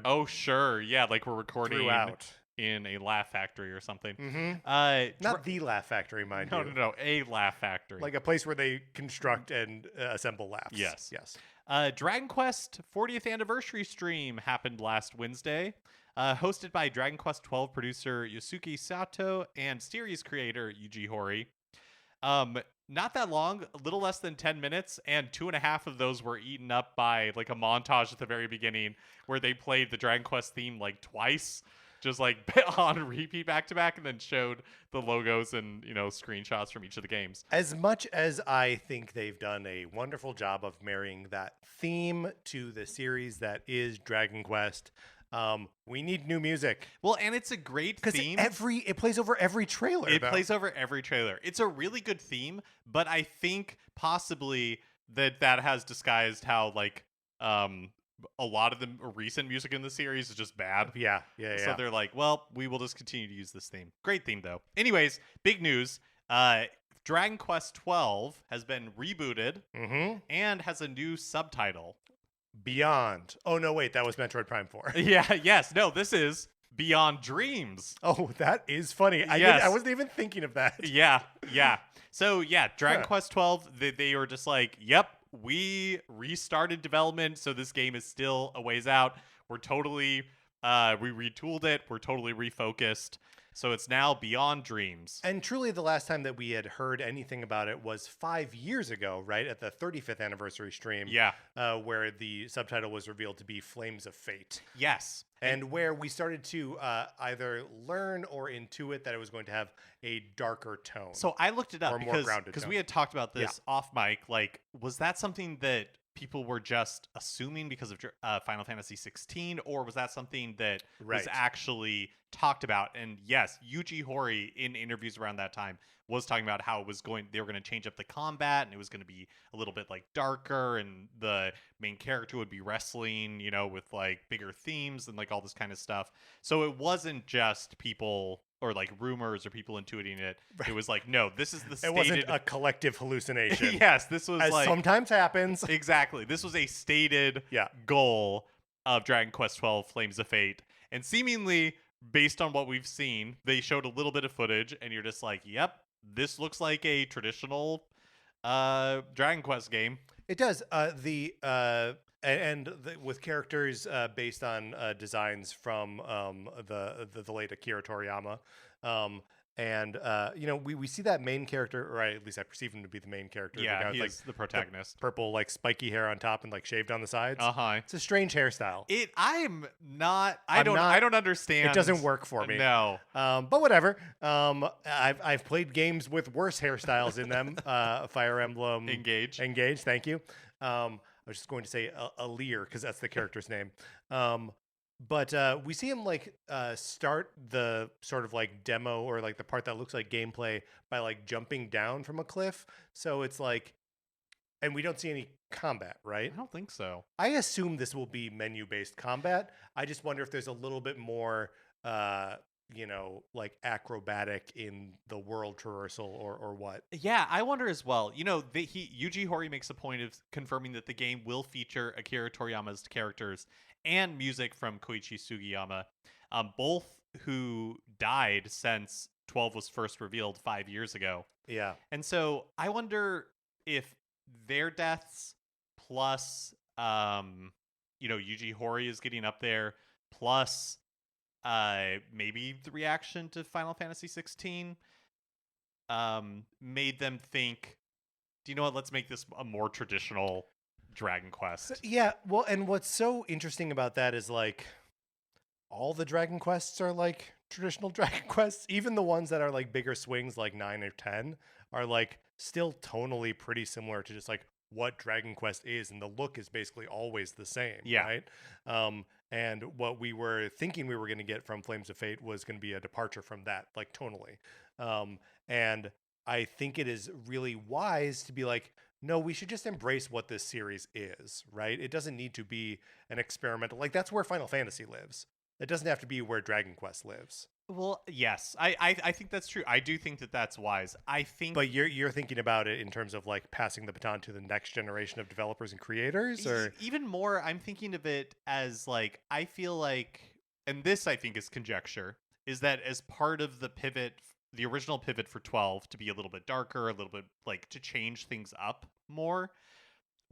Oh, sure. Yeah, like we're recording throughout. in a laugh factory or something. Mm-hmm. Not the Laugh Factory, mind you. No, a laugh factory. Like a place where they construct and assemble laughs. Yes. Yes. Dragon Quest 40th anniversary stream happened last Wednesday, hosted by Dragon Quest XII producer Yosuke Sato and series creator Yuji Horii. Not that long, a little less than 10 minutes, and 2.5 of those were eaten up by like a montage at the very beginning where they played the Dragon Quest theme like twice, just like on repeat back to back, and then showed the logos and screenshots from each of the games. As much as I think they've done a wonderful job of marrying that theme to the series that is Dragon Quest, we need new music. Well, and it's a great theme. It plays over every trailer. It plays over every trailer. It's a really good theme, but I think possibly that has disguised how like a lot of the recent music in the series is just bad. Yeah. So they're like, well, we will just continue to use this theme. Great theme though. Anyways, big news. Dragon Quest XII has been rebooted and has a new subtitle. Beyond. Oh no, wait, that was Metroid Prime 4. Yes. No, this is Beyond Dreams. Oh, that is funny. Yes. I wasn't even thinking of that. Yeah. So yeah, Dragon Quest XII, they were just like, yep, we restarted development, so this game is still a ways out. We're totally, we retooled it. We're totally refocused. So it's now Beyond Dreams. And truly the last time that we had heard anything about it was 5 years ago, right? At the 35th anniversary stream. Yeah. Where the subtitle was revealed to be Flames of Fate. Yes. And where we started to either learn or intuit that it was going to have a darker tone. So I looked it up or more grounded because tone. we had talked about this off mic. Like, was that something that people were just assuming because of Final Fantasy 16, or was that something that was actually talked about? And yes, Yuji Horii in interviews around that time was talking about how they were going to change up the combat, and it was going to be a little bit like darker, and the main character would be wrestling, with like bigger themes and like all this kind of stuff. So it wasn't just people or like rumors or people intuiting it. It was like, no, this is the stated... It wasn't a collective hallucination. Yes, this was as like... sometimes happens. Exactly. This was a stated goal of Dragon Quest XII Flames of Fate. And seemingly, based on what we've seen, they showed a little bit of footage, and you're just like, yep, this looks like a traditional Dragon Quest game. It does. With characters based on designs from the late Akira Toriyama. We see that main character, or at least I perceive him to be the main character. Yeah, he is the protagonist. The purple, like, spiky hair on top and like shaved on the sides. It's a strange hairstyle. I don't understand. It doesn't work for me. No. But whatever. I've played games with worse hairstyles in them. Fire Emblem. Engage. Thank you. I was just going to say Alir because that's the character's name. But we see him like start the sort of like demo or like the part that looks like gameplay by like jumping down from a cliff. So it's like, and we don't see any combat, right? I don't think so. I assume this will be menu-based combat. I just wonder if there's a little bit more, like acrobatic in the world traversal or what. Yeah, I wonder as well. Yuji Horii makes a point of confirming that the game will feature Akira Toriyama's characters and music from Koichi Sugiyama, both who died since 12 was first revealed 5 years ago. Yeah. And so I wonder if their deaths plus, Yuji Horii is getting up there, plus maybe the reaction to Final Fantasy 16 made them think, do you know what, let's make this a more traditional Dragon Quest. Yeah, well, and what's so interesting about that is like all the Dragon Quests are like traditional Dragon Quests. Even the ones that are like bigger swings like 9 or 10 are like still tonally pretty similar to just like what Dragon Quest is, and the look is basically always the same, Yeah. right? And what we were thinking we were going to get from Flames of Fate was going to be a departure from that, like tonally. And I think it is really wise to be like, no, we should just embrace what this series is, right? It doesn't need to be an experimental, like that's where Final Fantasy lives. It doesn't have to be where Dragon Quest lives. Well, yes, I think that's true. I do think that that's wise. I think, But you're thinking about it in terms of like passing the baton to the next generation of developers and creators, or even more, I'm thinking of it as like, I feel like, and this I think is conjecture, is that as part of the pivot, the original pivot for 12 to be a little bit darker, a little bit like to change things up more,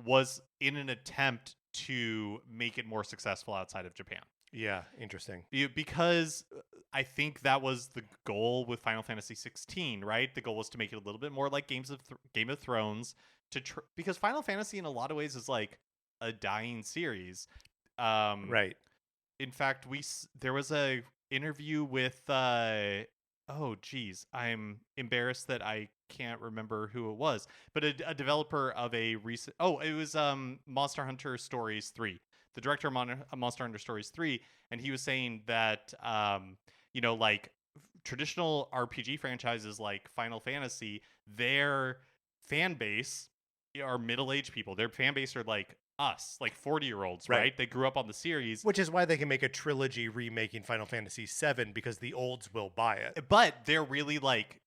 was in an attempt to make it more successful outside of Japan. yeah, interesting. Because I think that was the goal with Final Fantasy 16, right? The goal was to make it a little bit more like Game of Thrones, because Final Fantasy in a lot of ways is like a dying series. Right. In fact, there was a interview with oh geez, I'm embarrassed that I can't remember who it was, but a developer of a recent, it was Monster Hunter Stories 3, the director of Monster Hunter Stories 3, and he was saying that like traditional RPG franchises like Final Fantasy, their fan base are middle-aged people. Their fan base are like us, like 40-year-olds, right? They grew up on the series. Which is why they can make a trilogy remaking Final Fantasy VII, because the olds will buy it. But they're really like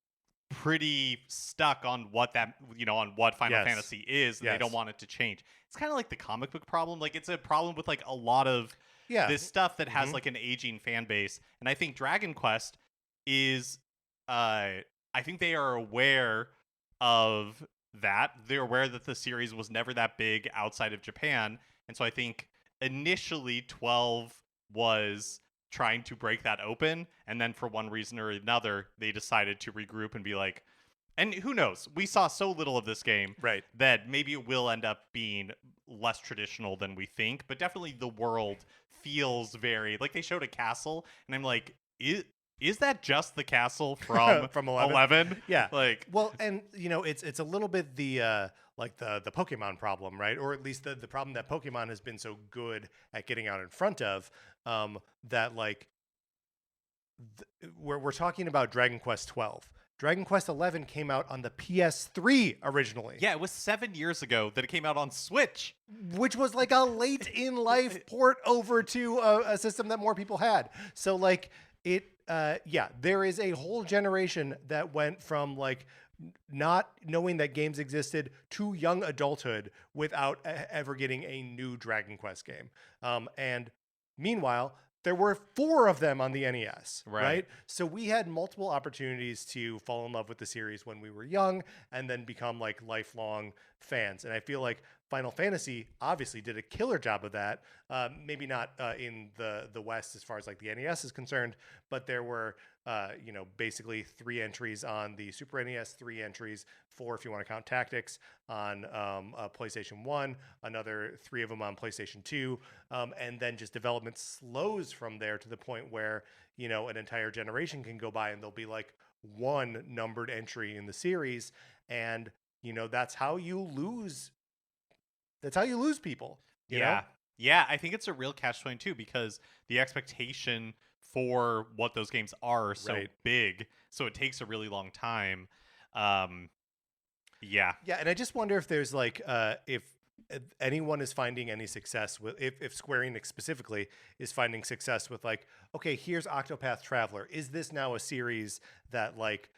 pretty stuck on what on what Final Fantasy is, and they don't want it to change. It's kind of like the comic book problem. Like, it's a problem with like a lot of this stuff that has like an aging fan base. And I think Dragon Quest is I think they are aware of that. They're aware that the series was never that big outside of Japan. And so I think initially 12 was trying to break that open, and then for one reason or another they decided to regroup and be like, and who knows, we saw so little of this game, right, that maybe it will end up being less traditional than we think, but definitely the world feels very like, they showed a castle and I'm like, is that just the castle from 11? Yeah. Like, well, and it's a little bit the like the Pokemon problem, right? Or at least the problem that Pokemon has been so good at getting out in front of, that like we're talking about Dragon Quest XII. Dragon Quest XI came out on the PS3 originally. Yeah, it was 7 years ago that it came out on Switch, which was like a late in life port over to a system that more people had. So like it, there is a whole generation that went from like not knowing that games existed to young adulthood without ever getting a new Dragon Quest game. And meanwhile, there were 4 of them on the NES, right? So we had multiple opportunities to fall in love with the series when we were young and then become like lifelong fans. And I feel like Final Fantasy obviously did a killer job of that. Maybe not in the West as far as like the NES is concerned, but there were basically 3 entries on the Super NES, 3 entries, 4 if you want to count Tactics, on PlayStation 1, another 3 of them on PlayStation 2, and then just development slows from there to the point where an entire generation can go by and there'll be like 1 numbered entry in the series, and that's how you lose. That's how you lose people. You know? Yeah, I think it's a real catch-22 because the expectation for what those games are so big, so it takes a really long time. Yeah, and I just wonder if there's like if anyone is finding any success with, if Square-Enix specifically is finding success with like, okay, here's Octopath Traveler. Is this now a series that like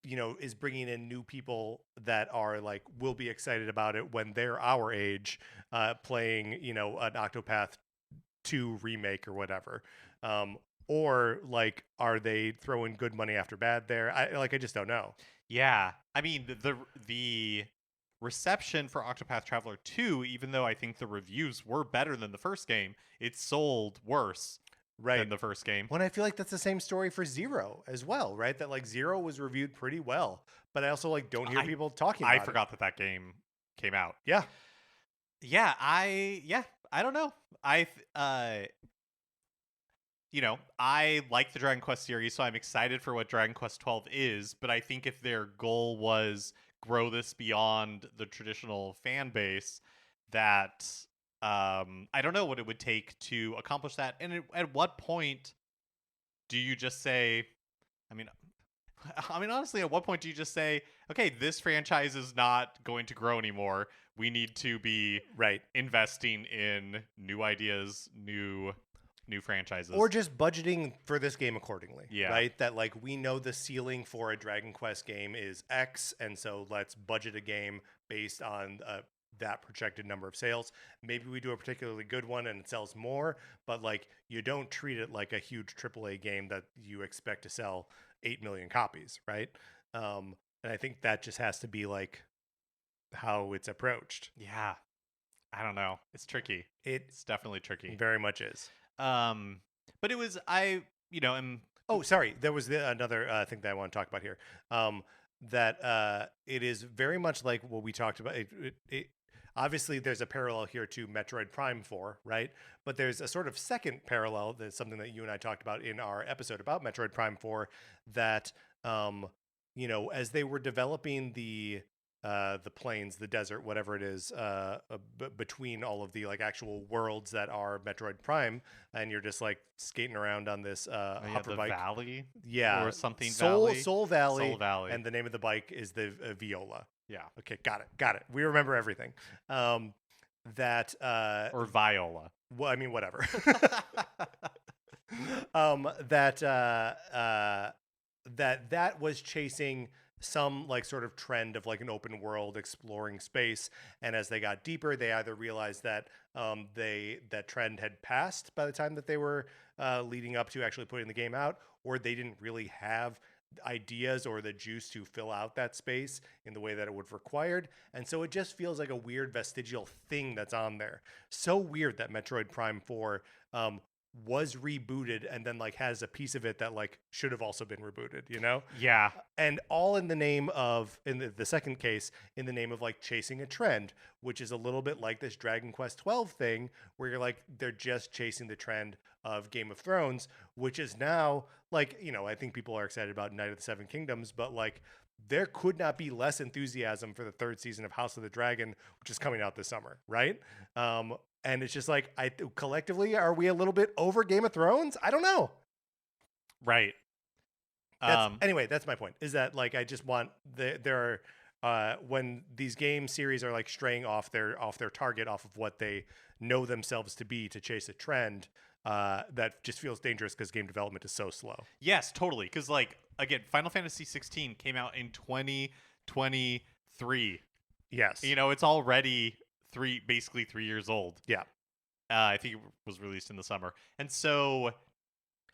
is bringing in new people that are like, will be excited about it when they're our age, playing, an Octopath 2 remake or whatever. Or like, are they throwing good money after bad there? I just don't know. Yeah. I mean, the reception for Octopath Traveler 2, even though I think the reviews were better than the first game, it sold worse than the first game. When I feel like that's the same story for Zero as well, right? That like Zero was reviewed pretty well, but I also like don't hear people talking about it. I forgot that game came out. Yeah. I don't know. I like the Dragon Quest series, so I'm excited for what Dragon Quest XII is, but I think if their goal was grow this beyond the traditional fan base, that I don't know what it would take to accomplish that. And at what point do you just say, I mean, honestly, at what point do you just say, okay, this franchise is not going to grow anymore. We need to be investing in new ideas, new franchises, or just budgeting for this game accordingly. Yeah. Right. That like we know the ceiling for a Dragon Quest game is X, and so let's budget a game based on that projected number of sales. Maybe we do a particularly good one and it sells more, but like you don't treat it like a huge AAA game that you expect to sell 8 million copies, right? And I think that just has to be like how it's approached. Yeah. I don't know. It's tricky. It's definitely tricky. Very much is. But it was, Oh, sorry. There was another thing that I want to talk about here. That it is very much like what we talked about. Obviously, there's a parallel here to Metroid Prime 4, right? But there's a sort of second parallel. That's something that you and I talked about in our episode about Metroid Prime 4. That as they were developing the plains, the desert, whatever it is, between all of the like actual worlds that are Metroid Prime, and you're just like skating around on this hover bike valley, or something. Soul Valley, and the name of the bike is the Viola. Yeah. Okay, got it. We remember everything. That or Viola. Well, I mean, whatever. That was chasing some like sort of trend of like an open world exploring space, and as they got deeper, they either realized that that trend had passed by the time that they were leading up to actually putting the game out, or they didn't really have ideas or the juice to fill out that space in the way that it would have required. And so it just feels like a weird vestigial thing that's on there. So weird that Metroid Prime 4 was rebooted and then like has a piece of it that like should have also been rebooted, Yeah. And all in the name of, in the second case, in the name of like chasing a trend, which is a little bit like this Dragon Quest XII thing where you're like, they're just chasing the trend of Game of Thrones, which is now like, I think people are excited about Night of the Seven Kingdoms, but like there could not be less enthusiasm for the third season of House of the Dragon, which is coming out this summer, right? And it's just like, collectively, are we a little bit over Game of Thrones? I don't know. Right. Anyway, that's my point. Is that like I just want there are when these game series are like straying off their target, off of what they know themselves to be, to chase a trend. That just feels dangerous because game development is so slow. Yes, totally. Because like again, Final Fantasy 16 came out in 2023. Yes. It's already basically 3 years old. Yeah. I think it was released in the summer. And so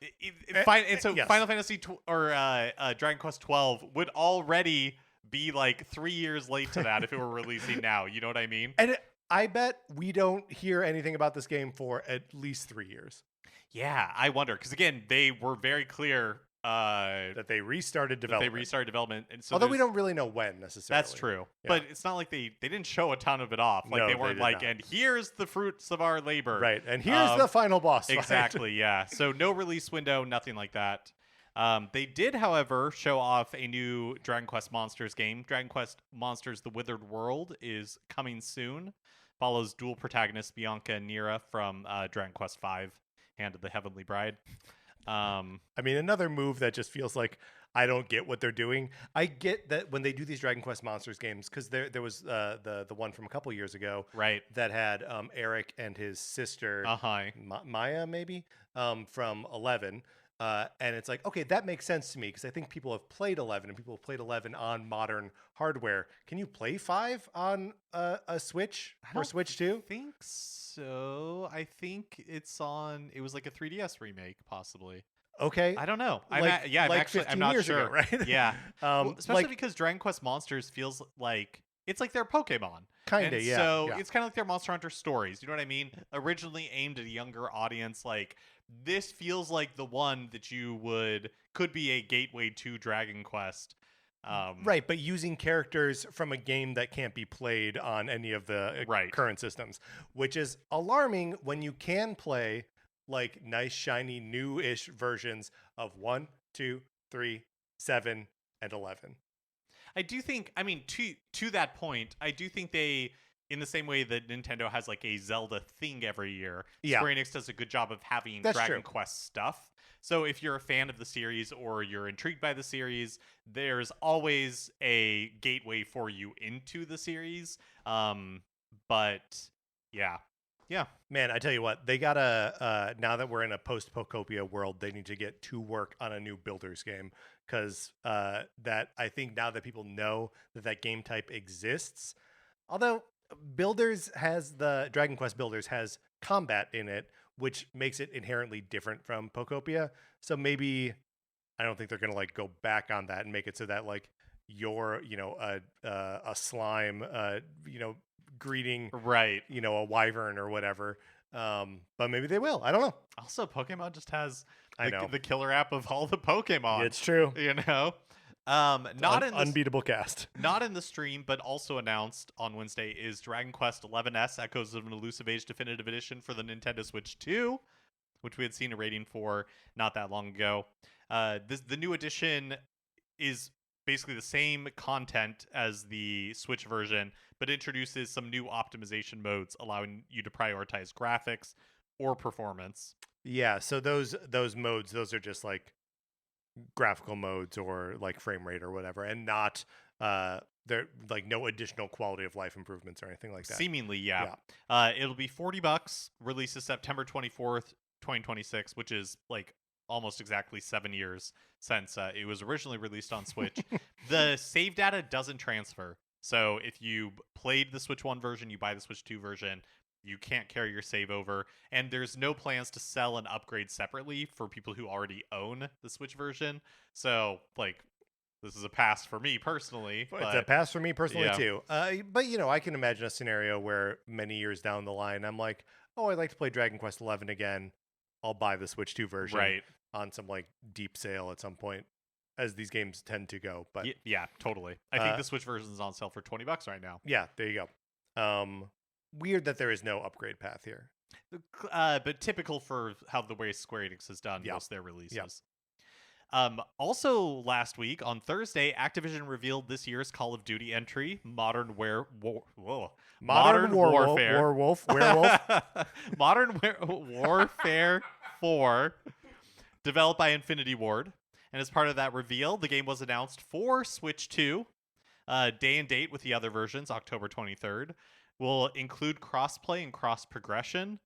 Yes. Final Fantasy Dragon Quest 12 would already be like 3 years late to that if it were releasing now. You know what I mean? And I bet we don't hear anything about this game for at least 3 years. Yeah, I wonder. Because again, they were very clear that they restarted development. And so although we don't really know when necessarily. That's true. Yeah. But it's not like they didn't show a ton of it off. Like No, they weren't did like, not. and here's the fruits of our labor. Right. And here's the final boss fight. Exactly, yeah. So no release window, nothing like that. They did, however, show off a new Dragon Quest Monsters game. Dragon Quest Monsters: The Withered World is coming soon. Follows dual protagonists Bianca and Nira from Dragon Quest V, Hand of the Heavenly Bride. I mean, another move that just feels like I don't get what they're doing. I get that when they do these Dragon Quest Monsters games, because there was the one from a couple years ago, right, that had Eric and his sister Maya, maybe, from 11. And it's like, okay, that makes sense to me because I think people have played 11 and people have played 11 on modern hardware. Can you play 5 on a Switch or Switch 2? I think so. I think it was like a 3DS remake, possibly. Okay. I don't know. I'm not sure. Ago, right? Yeah. Especially because Dragon Quest Monsters feels like it's like their Pokemon. Kinda, yeah. So it's kind of like their Monster Hunter stories. You know what I mean? Originally aimed at a younger audience. Like this feels like the one that could be a gateway to Dragon Quest. Right, but using characters from a game that can't be played on any of the current systems, which is alarming when you can play like nice, shiny, new-ish versions of 1, 2, 3, 7, and 11. I do think, I mean, to that point, I do think they, in the same way that Nintendo has like a Zelda thing every year, Yeah. Square Enix does a good job of having That's Dragon true. Quest stuff. So if you're a fan of the series or you're intrigued by the series, there's always a gateway for you into the series. But yeah. Man, I tell you what, they gotta now that we're in a post-Pocopia world, they need to get to work on a new Builders game because that I think now that people know that game type exists, although Builders has the Dragon Quest Builders has combat in it, which makes it inherently different from Pocopia. So maybe I don't think they're gonna like go back on that and make it so that like you're a slime greeting Right. a wyvern or whatever. But maybe they will. I don't know. Also, Pokemon just has I know. the killer app of all the Pokemon. It's true. You know? Not in unbeatable cast. Not in the stream, but also announced on Wednesday is Dragon Quest XI's Echoes of an Elusive Age Definitive Edition for the Nintendo Switch 2, which we had seen a rating for not that long ago. The new edition is basically the same content as the Switch version, but introduces some new optimization modes allowing you to prioritize graphics or performance. Yeah, so those modes, those are just like graphical modes or like frame rate or whatever, and not they're like no additional quality of life improvements or anything like that. Seemingly, yeah. It'll be $40. Releases September 24th, 2026, which is like almost exactly 7 years since it was originally released on Switch. The save data doesn't transfer. So if you played the Switch 1 version, you buy the Switch 2 version, you can't carry your save over. And there's no plans to sell and upgrade separately for people who already own the Switch version. So, like, this is a pass for me personally. It's a pass for me personally, yeah. too. But, I can imagine a scenario where many years down the line, I'm like, oh, I'd like to play Dragon Quest XI again. I'll buy the Switch 2 version on some like deep sale at some point, as these games tend to go. But yeah, totally. I think the Switch version is on sale for $20 right now. Yeah, there you go. Weird that there is no upgrade path here. But typical for how the way Square Enix has done most of their releases. Yep. Also last week on Thursday, Activision revealed this year's Call of Duty entry, Modern Warfare. Werewolf. Modern Warfare 4, developed by Infinity Ward. And as part of that reveal, the game was announced for Switch 2, day and date with the other versions, October 23rd. Will include crossplay and cross progression,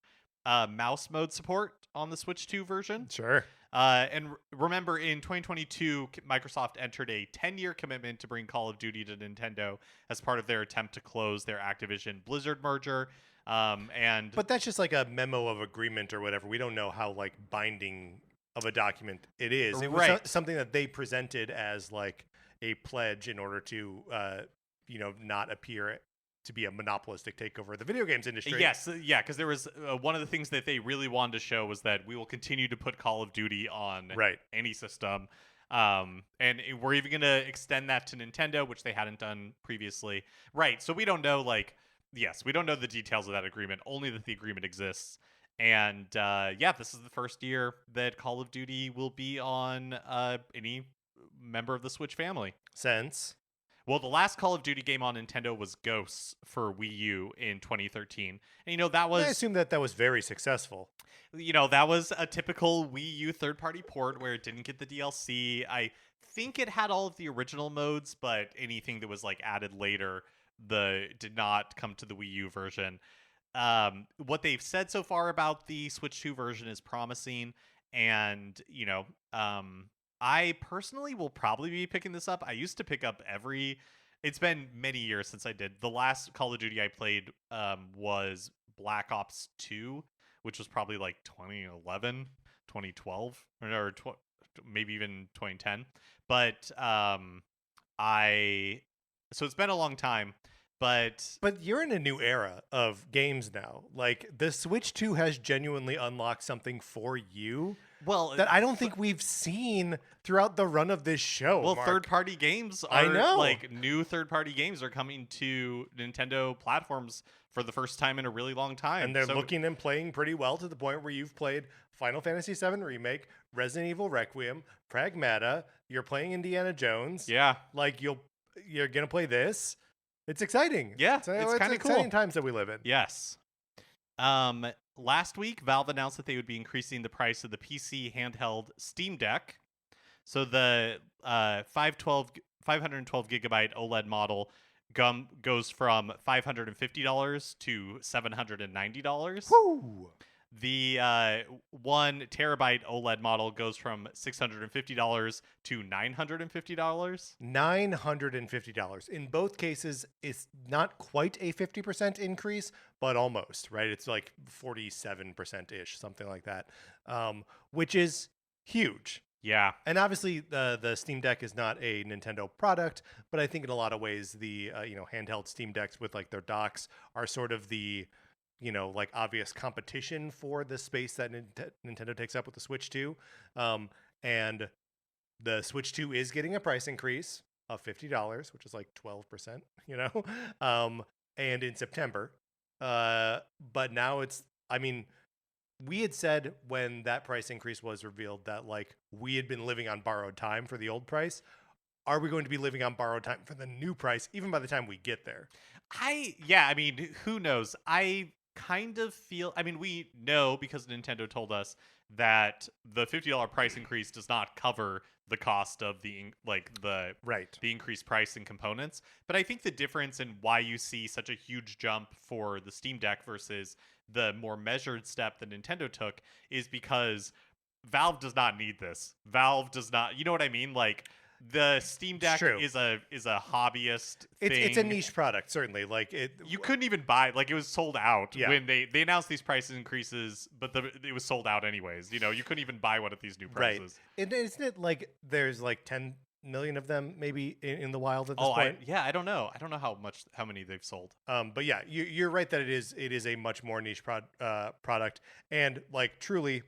mouse mode support on the Switch 2 version. Sure. And remember, in 2022, Microsoft entered a 10-year commitment to bring Call of Duty to Nintendo as part of their attempt to close their Activision Blizzard merger. But that's just like a memo of agreement or whatever. We don't know how like binding of a document it is. It was something that they presented as like a pledge in order to, not appear to be a monopolistic takeover of the video games industry. Yes, yeah, because there was one of the things that they really wanted to show was that we will continue to put Call of Duty on any system. And we're even going to extend that to Nintendo, which they hadn't done previously. Right, so we don't know, we don't know the details of that agreement, only that the agreement exists. And this is the first year that Call of Duty will be on any member of the Switch family. Well, the last Call of Duty game on Nintendo was Ghosts for Wii U in 2013. And, that was... I assume that was very successful. That was a typical Wii U third-party port where it didn't get the DLC. I think it had all of the original modes, but anything that was, added later did not come to the Wii U version. What they've said so far about the Switch 2 version is promising. And, I personally will probably be picking this up. I used to pick up it's been many years since I did. The last Call of Duty I played was Black Ops 2, which was probably 2011, 2012, or maybe even 2010. But so it's been a long time. But you're in a new era of games now. The Switch 2 has genuinely unlocked something for you. Well, that I don't think we've seen throughout the run of this show. Well, Mark. third-party games are new third-party games are coming to Nintendo platforms for the first time in a really long time. And they're looking and playing pretty well to the point where you've played Final Fantasy VII Remake, Resident Evil Requiem, Pragmata, you're playing Indiana Jones. Yeah. you're gonna play this. It's exciting. Yeah, it's kind of cool. Exciting times that we live in. Yes. Last week, Valve announced that they would be increasing the price of the PC handheld Steam Deck. So the 512 gigabyte OLED model goes from $550 to $790. Woo! The 1 terabyte OLED model goes from $650 to $950. $950. In both cases, it's not quite a 50% increase, but almost, right? It's like 47%-ish, something like that, which is huge. Yeah. And obviously, the Steam Deck is not a Nintendo product, but I think in a lot of ways, the handheld Steam Decks with like their docks are sort of the like obvious competition for the space that Nintendo takes up with the Switch 2. And the Switch 2 is getting a price increase of $50, which is like 12%, and in September. But now we had said when that price increase was revealed that like we had been living on borrowed time for the old price. Are we going to be living on borrowed time for the new price, even by the time we get there? Who knows? I kind of feel, we know because Nintendo told us that the $50 price increase does not cover the cost of the increased price in components. But I think the difference in why you see such a huge jump for the Steam Deck versus the more measured step that Nintendo took is because Valve does not need this. Valve does not, you know what I mean? Like, the Steam Deck is a hobbyist thing. It's a niche product, certainly. Like you couldn't even buy it. Like, it was sold out when they announced these price increases, but it was sold out anyways. You couldn't even buy one at these new prices. Right. Isn't it like there's like 10 million of them maybe in the wild at this point? I don't know. I don't know how many they've sold. But yeah, you're right that it is a much more niche product, and like truly,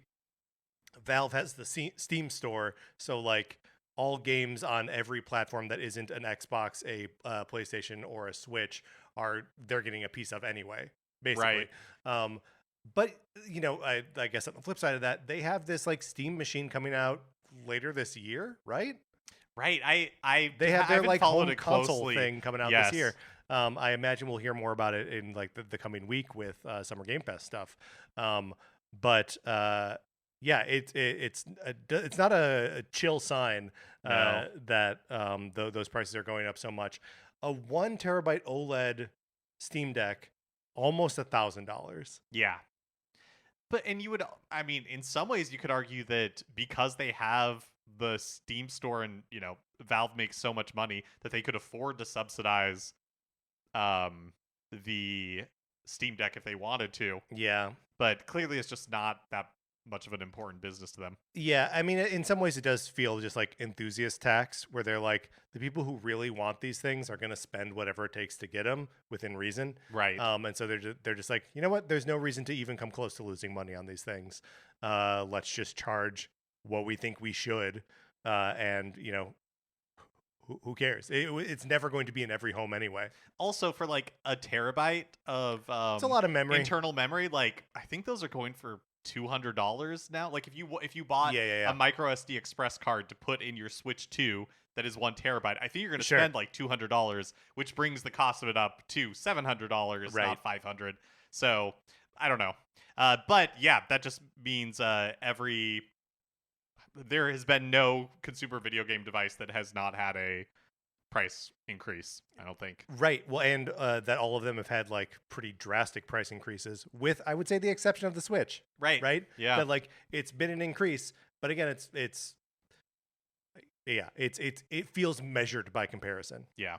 Valve has the Steam store, so like all games on every platform that isn't an Xbox, a PlayStation, or a Switch they're getting a piece of anyway, basically. Right. But I guess on the flip side of that, they have this like Steam machine coming out later this year, right? Right. They have their like home console closely. Thing coming out this year. I imagine we'll hear more about it in like the coming week with Summer Game Fest stuff. Yeah, it's not a chill sign that those prices are going up so much. A 1 terabyte OLED Steam Deck, almost $1,000. Yeah, and you would, in some ways, you could argue that because they have the Steam store and Valve makes so much money that they could afford to subsidize the Steam Deck if they wanted to. Yeah, but clearly it's just not that much of an important business to them. Yeah, in some ways it does feel just like enthusiast tax, where they're like, the people who really want these things are going to spend whatever it takes to get them within reason. Right. And so they're just like, you know what? There's no reason to even come close to losing money on these things. Let's just charge what we think we should. And who cares? It's never going to be in every home anyway. Also, for like a terabyte of it's a lot of memory, internal memory. Like, I think those are going for $200 now. Like, if you bought a micro SD express card to put in your Switch 2 that is 1 terabyte, I think you're going to spend like $200, which brings the cost of it up to $700, not $500. So I don't know. But yeah, that just means there has been no consumer video game device that has not had a price increase, I don't think. Right. Well, and that all of them have had like pretty drastic price increases, with, I would say, the exception of the Switch. Right. Yeah. That like it's been an increase, but again, it feels measured by comparison. Yeah.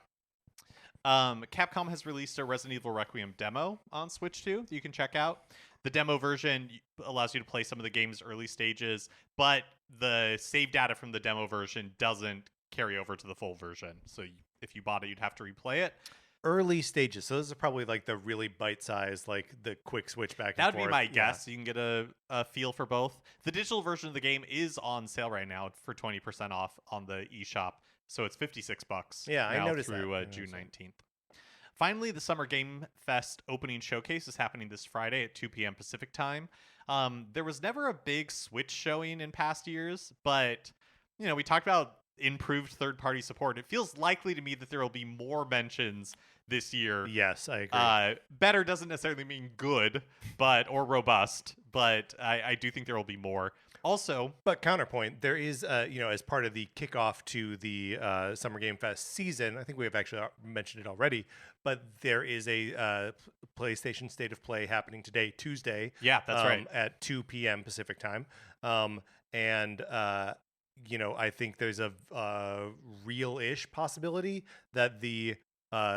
Capcom has released a Resident Evil Requiem demo on Switch 2 that you can check out. The demo version allows you to play some of the game's early stages, but the save data from the demo version doesn't carry over to the full version. So if you bought it, you'd have to replay it. Early stages. So this is probably like the really bite-sized, like the quick switch back and forth. That would be my guess. You can get a feel for both. The digital version of the game is on sale right now for 20% off on the eShop. So it's $56. Yeah, I noticed through June 19th. Finally, the Summer Game Fest opening showcase is happening this Friday at 2 p.m. Pacific time. There was never a big Switch showing in past years, but we talked about improved third-party support. It feels likely to me that there will be more mentions this year. Yes, I agree. Better doesn't necessarily mean good, or robust, but I do think there will be more. Also, but counterpoint, there is, as part of the kickoff to the Summer Game Fest season, I think we have actually mentioned it already, but there is a PlayStation State of Play happening today, Tuesday. Yeah, that's right. At 2 p.m. Pacific time. I think there's a real-ish possibility that the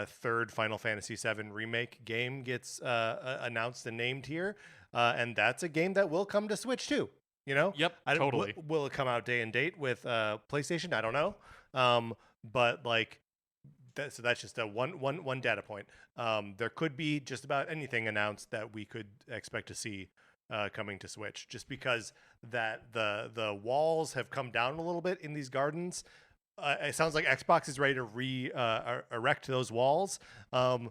third Final Fantasy VII Remake game gets announced and named here. And that's a game that will come to Switch too. Yep, totally. Will it come out day and date with PlayStation? I don't know. But like, so that's just a one data point. There could be just about anything announced that we could expect to see coming to Switch, just because that the walls have come down a little bit in these gardens. It sounds like Xbox is ready to erect those walls, and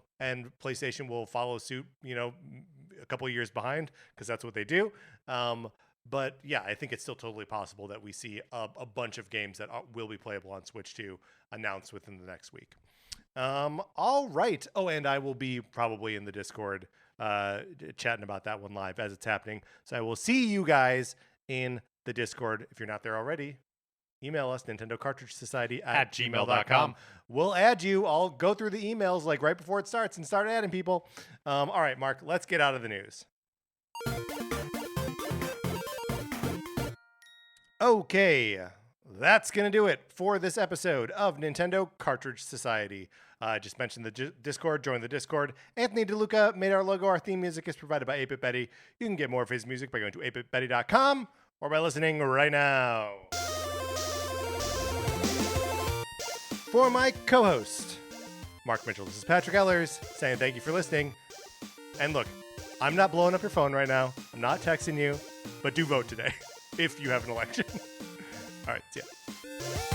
PlayStation will follow suit. A couple of years behind, because that's what they do. But yeah, I think it's still totally possible that we see a bunch of games that will be playable on Switch 2 announced within the next week. All right. Oh, and I will be probably in the Discord chatting about that one live as it's happening. So I will see you guys in the Discord. If you're not there already, email us, Nintendo Cartridge Society at gmail.com. We'll add you. I'll go through the emails like right before it starts and start adding people. All right, Mark, let's get out of the news. Okay, that's going to do it for this episode of Nintendo Cartridge Society. I just mentioned the Discord. Join the Discord. Anthony DeLuca made our logo. Our theme music is provided by 8-Bit Betty. You can get more of his music by going to 8bitbetty.com or by listening right now. For my co-host, Mark Mitchell, this is Patrick Ellers saying thank you for listening. And look, I'm not blowing up your phone right now. I'm not texting you, but do vote today if you have an election. All right, see ya.